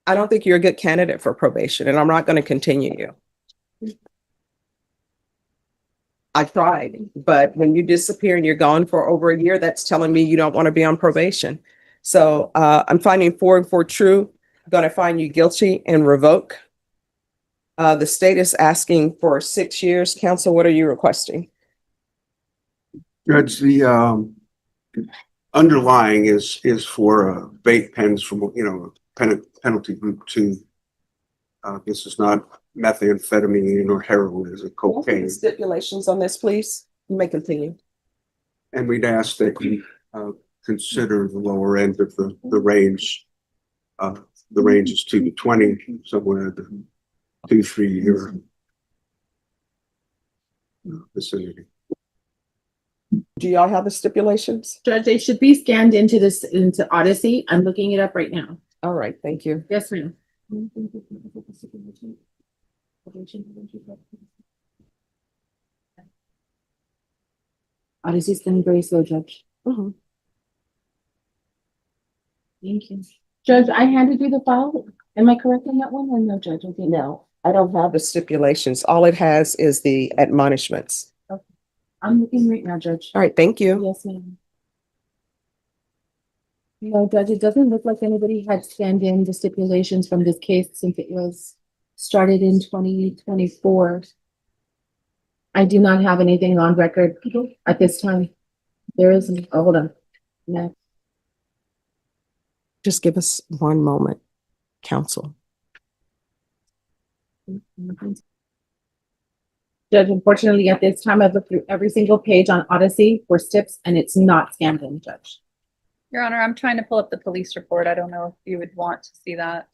I don't think you're a good candidate for probation, and I'm not going to continue you. I tried, but when you disappear and you're gone for over a year, that's telling me you don't want to be on probation. So I'm finding 4 and 4 true. I'm going to find you guilty and revoke. The state is asking for 6 years. Counsel, what are you requesting?
Judge, the underlying is for vape pens from, penalty group 2. This is not methamphetamine or heroin, it's a cocaine.
Stipulations on this, please. You may continue.
And we'd ask that you consider the lower end of the range. The range is 2 to 20, somewhere in the 2-3 year vicinity.
Do y'all have the stipulations?
Judge, they should be scanned into Odyssey. I'm looking it up right now.
All right, thank you.
Yes, ma'am. Odyssey's been very slow, Judge.
Mhm.
Thank you. Judge, I handed you the file. Am I correct on that one or no, Judge? Okay,
No, I don't have the stipulations. All it has is the admonishments.
I'm looking right now, Judge.
All right, thank you.
Yes, ma'am. No, Judge, it doesn't look like anybody had scanned in the stipulations from this case since it was started in 2024. I do not have anything on record at this time. There is, oh, hold on. No.
Just give us one moment, counsel.
Judge, unfortunately, at this time, I've looked through every single page on Odyssey for STIPs and it's not scanned in, Judge.
Your Honor, I'm trying to pull up the police report. I don't know if you would want to see that.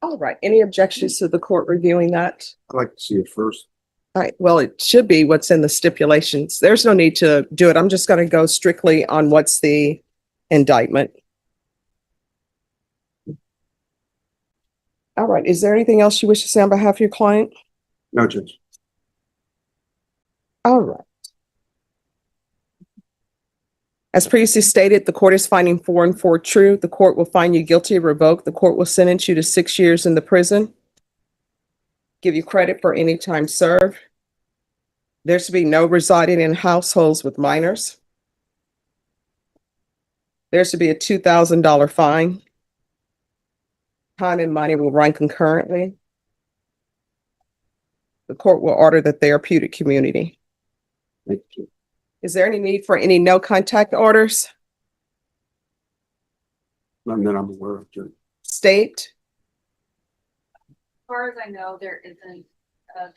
All right, any objections to the court reviewing that?
I'd like to see it first.
All right, well, it should be what's in the stipulations. There's no need to do it. I'm just going to go strictly on what's the indictment. All right, is there anything else you wish to say on behalf of your client?
No, Judge.
All right. As previously stated, the court is finding 4 and 4 true. The court will find you guilty or revoke. The court will sentence you to 6 years in the prison. Give you credit for any time served. There should be no residing in households with minors. There should be a $2,000 fine. Time and money will run concurrently. The court will order the therapeutic community.
Thank you.
Is there any need for any no contact orders?
None that I'm aware of, Judge.
State?
As far as I know, there isn't,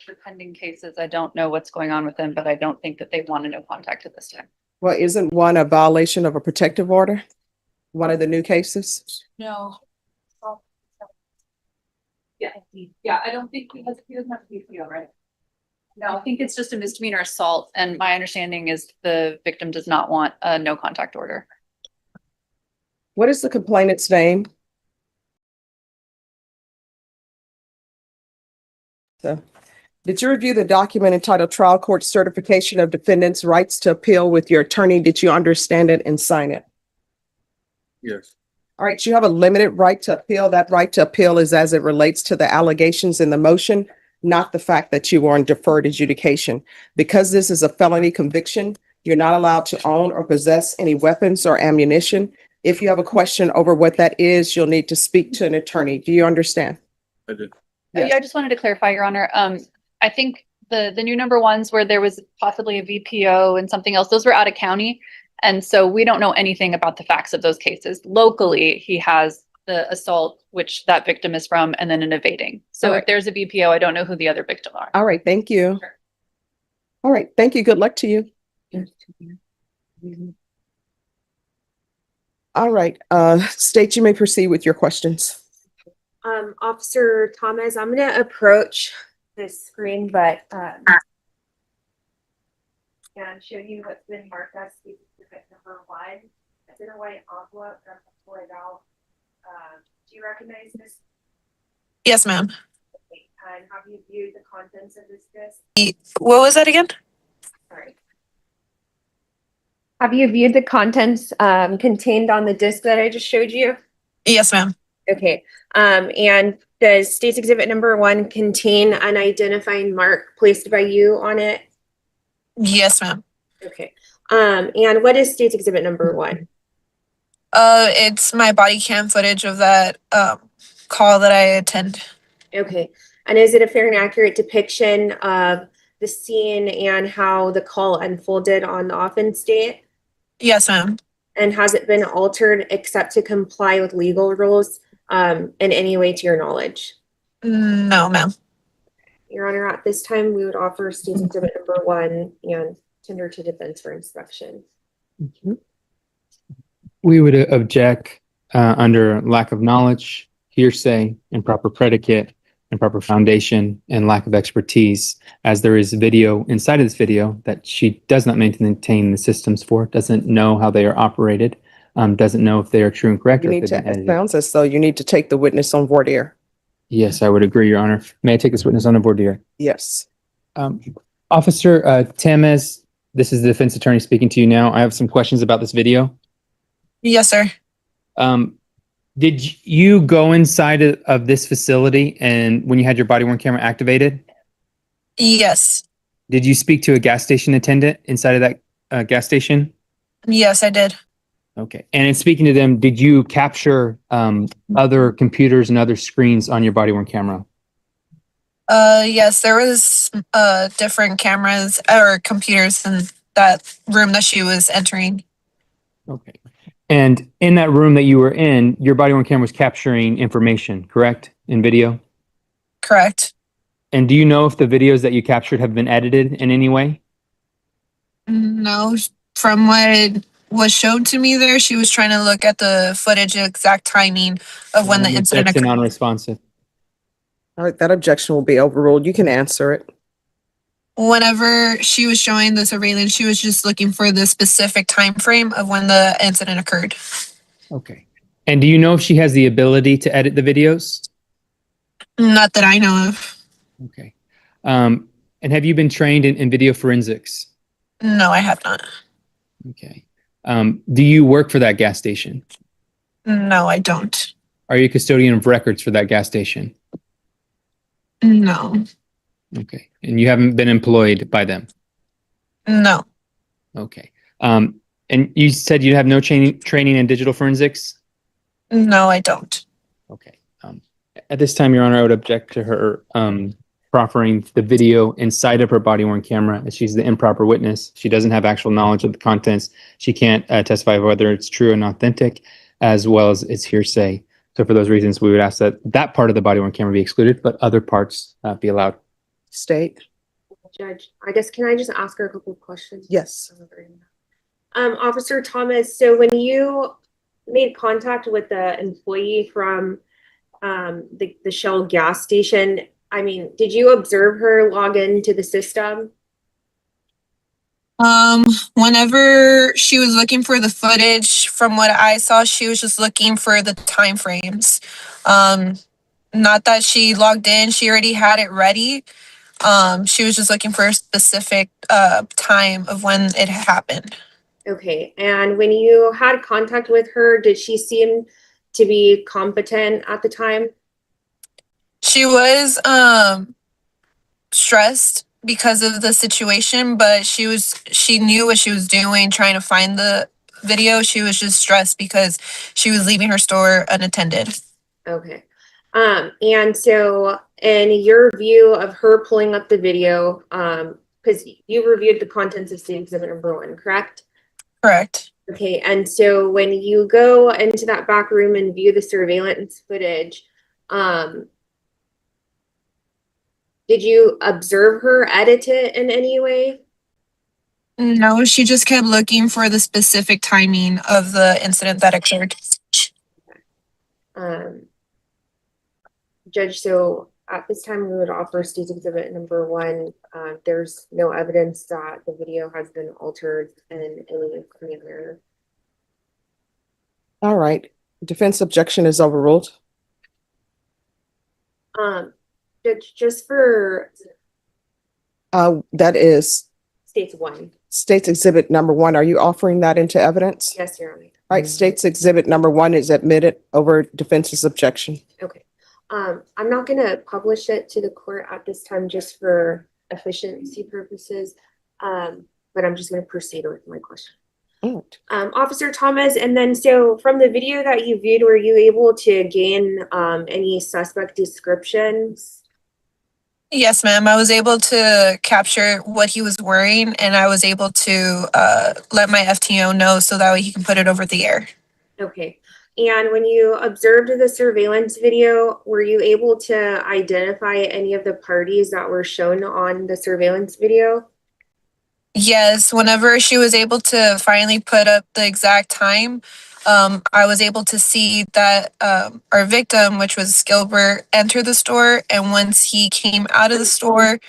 for pending cases. I don't know what's going on with them, but I don't think that they want a no contact at this time.
Well, isn't one a violation of a protective order? One of the new cases?
No. Yeah, I don't think he doesn't have to be PO, right? No, I think it's just a misdemeanor assault, and my understanding is the victim does not want a no contact order.
What is the complainant's name? So, did you review the document entitled Trial Court Certification of Defendant's Rights to Appeal with your attorney? Did you understand it and sign it?
Yes.
All right, you have a limited right to appeal. That right to appeal is as it relates to the allegations in the motion, not the fact that you were on deferred adjudication. Because this is a felony conviction, you're not allowed to own or possess any weapons or ammunition. If you have a question over what that is, you'll need to speak to an attorney. Do you understand?
I did.
Yes.
Yeah, I just wanted to clarify, Your Honor. I think the new number ones where there was possibly a VPO and something else, those were out of county. And so we don't know anything about the facts of those cases. Locally, he has the assault, which that victim is from, and then an evading. So
All
if there's a VPO, I don't know who the other victim are.
All right, thank you.
Sure.
All right, thank you. Good luck to you. All right, State, you may proceed with your questions.
Officer Thomas, I'm gonna approach the screen, but and show you what's been marked as specific number 1. It's in a white envelope. I'm gonna pull it out. Do you recognize this?
Yes, ma'am.
And have you viewed the contents of this disc?
What was that again?
Sorry. Have you viewed the contents contained on the disc that I just showed you?
Yes, ma'am.
Okay. And does State's Exhibit number 1 contain an identifying mark placed by you on it?
Yes, ma'am.
Okay. And what is State's Exhibit number 1?
It's my body cam footage of that call that I attend.
Okay. And is it a fair and accurate depiction of the scene and how the call unfolded on the offense date?
Yes, ma'am.
And has it been altered except to comply with legal rules in any way to your knowledge?
No, ma'am.
Your Honor, at this time, we would offer State's Exhibit number 1 and tender to defense for inspection.
We would object under lack of knowledge, hearsay, improper predicate, improper foundation, and lack of expertise, as there is video inside of this video that she does not maintain the systems for, doesn't know how they are operated, doesn't know if they are true and correct.
You
or
need
if
to,
they've been
it
edited.
sounds as though you need to take the witness on voir dire.
Yes, I would agree, Your Honor. May I take this witness on the board, dear?
Yes.
Officer Tamez, this is the defense attorney speaking to you now. I have some questions about this video.
Yes, sir.
Did you go inside of this facility and when you had your body worn camera activated?
Yes.
Did you speak to a gas station attendant inside of that gas station?
Yes, I did.
Okay. And in speaking to them, did you capture other computers and other screens on your body worn camera?
Yes, there was different cameras or computers in that room that she was entering.
Okay. And in that room that you were in, your body worn camera was capturing information, correct? In video?
Correct.
And do you know if the videos that you captured have been edited in any way?
No, from what was shown to me there, she was trying to look at the footage, exact timing of when the incident
Objection,
occurred.
non-responsive.
All right, that objection will be overruled. You can answer it.
Whenever she was showing the surveillance, she was just looking for the specific time frame of when the incident occurred.
Okay. And do you know if she has the ability to edit the videos?
Not that I know of.
Okay. And have you been trained in video forensics?
No, I have not.
Okay. Do you work for that gas station?
No, I don't.
Are you a custodian of records for that gas station?
No.
Okay. And you haven't been employed by them?
No.
Okay. And you said you have no training in digital forensics?
No, I don't.
Okay. At this time, Your Honor, I would object to her proffering the video inside of her body-worn camera, as she's the improper witness. She doesn't have actual knowledge of the contents. She can't testify whether it's true and authentic, as well as it's hearsay. So for those reasons, we would ask that that part of the body-worn camera be excluded, but other parts be allowed.
State.
Judge, I guess, can I just ask her a couple of questions?
Yes.
Officer Thomas, so when you made contact with the employee from the Shell gas station, I mean, did you observe her log into the system?
Whenever she was looking for the footage, from what I saw, she was just looking for the time frames. Not that she logged in, she already had it ready. She was just looking for a specific time of when it happened.
Okay, and when you had contact with her, did she seem to be competent at the time?
She was stressed because of the situation, but she knew what she was doing, trying to find the video. She was just stressed because she was leaving her store unattended.
Okay. And so in your view of her pulling up the video, because you reviewed the contents of state exhibit number 1, correct?
Correct.
Okay, and so when you go into that back room and view the surveillance footage, did you observe her edit it in any way?
No, she just kept looking for the specific timing of the incident that occurred.
Judge, so at this time we would offer state exhibit number 1. There's no evidence that the video has been altered in any manner.
All right. Defense objection is overruled.
Judge, just for
That is
states 1.
State's exhibit number 1. Are you offering that into evidence?
Yes, Your Honor.
All right, State's exhibit number 1 is admitted over defense's objection.
Okay. I'm not going to publish it to the court at this time just for efficiency purposes, but I'm just going to proceed with my question.
All right.
Officer Thomas, and then so from the video that you viewed, were you able to gain any suspect descriptions?
Yes, ma'am. I was able to capture what he was wearing, and I was able to let my FTO know so that way he can put it over the air.
Okay. And when you observed the surveillance video, were you able to identify any of the parties that were shown on the surveillance video?
Yes, whenever she was able to finally put up the exact time, I was able to see that our victim, which was Gilbert, entered the store. And once he came out of the store,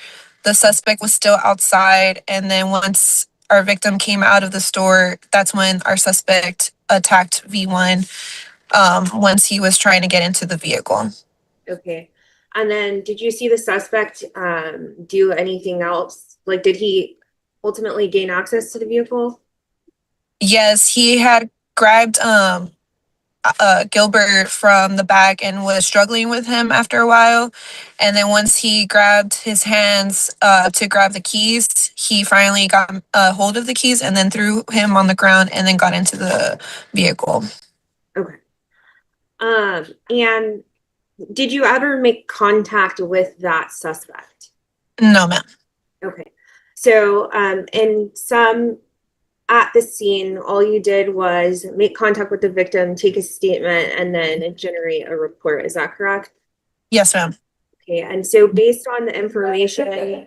the suspect was still outside. And then once our victim came out of the store, that's when our suspect attacked V1 once he was trying to get into the vehicle.
Okay. And then did you see the suspect do anything else? Like, did he ultimately gain access to the vehicle?
Yes, he had grabbed Gilbert from the back and was struggling with him after a while. And then once he grabbed his hands to grab the keys, he finally got a hold of the keys and then threw him on the ground and then got into the vehicle.
Okay. And did you ever make contact with that suspect?
No, ma'am.
Okay. So, at the scene, all you did was make contact with the victim, take a statement, and then generate a report. Is that correct?
Yes, ma'am.
Okay. And so based on the information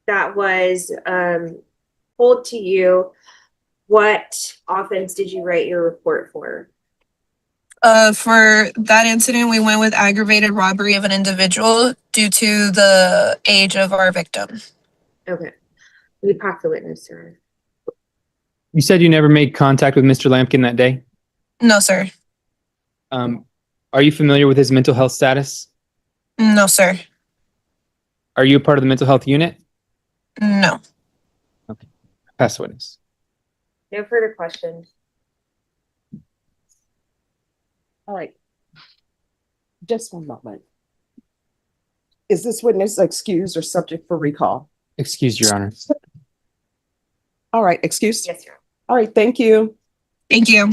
that was told to you, what offense did you write your report for?
For that incident, we went with aggravated robbery of an individual due to the age of our victim.
Okay. We pass the witness, sir.
You said you never made contact with Mr. Lampkin that day.
No, sir.
Are you familiar with his mental health status?
No, sir.
Are you a part of the mental health unit?
No.
Pass the witness.
No further questions.
All right. Just one moment. Is this witness excused or subject for recall?
Excuse your honor.
All right, excused?
Yes, sir.
All right, thank you.
Thank you.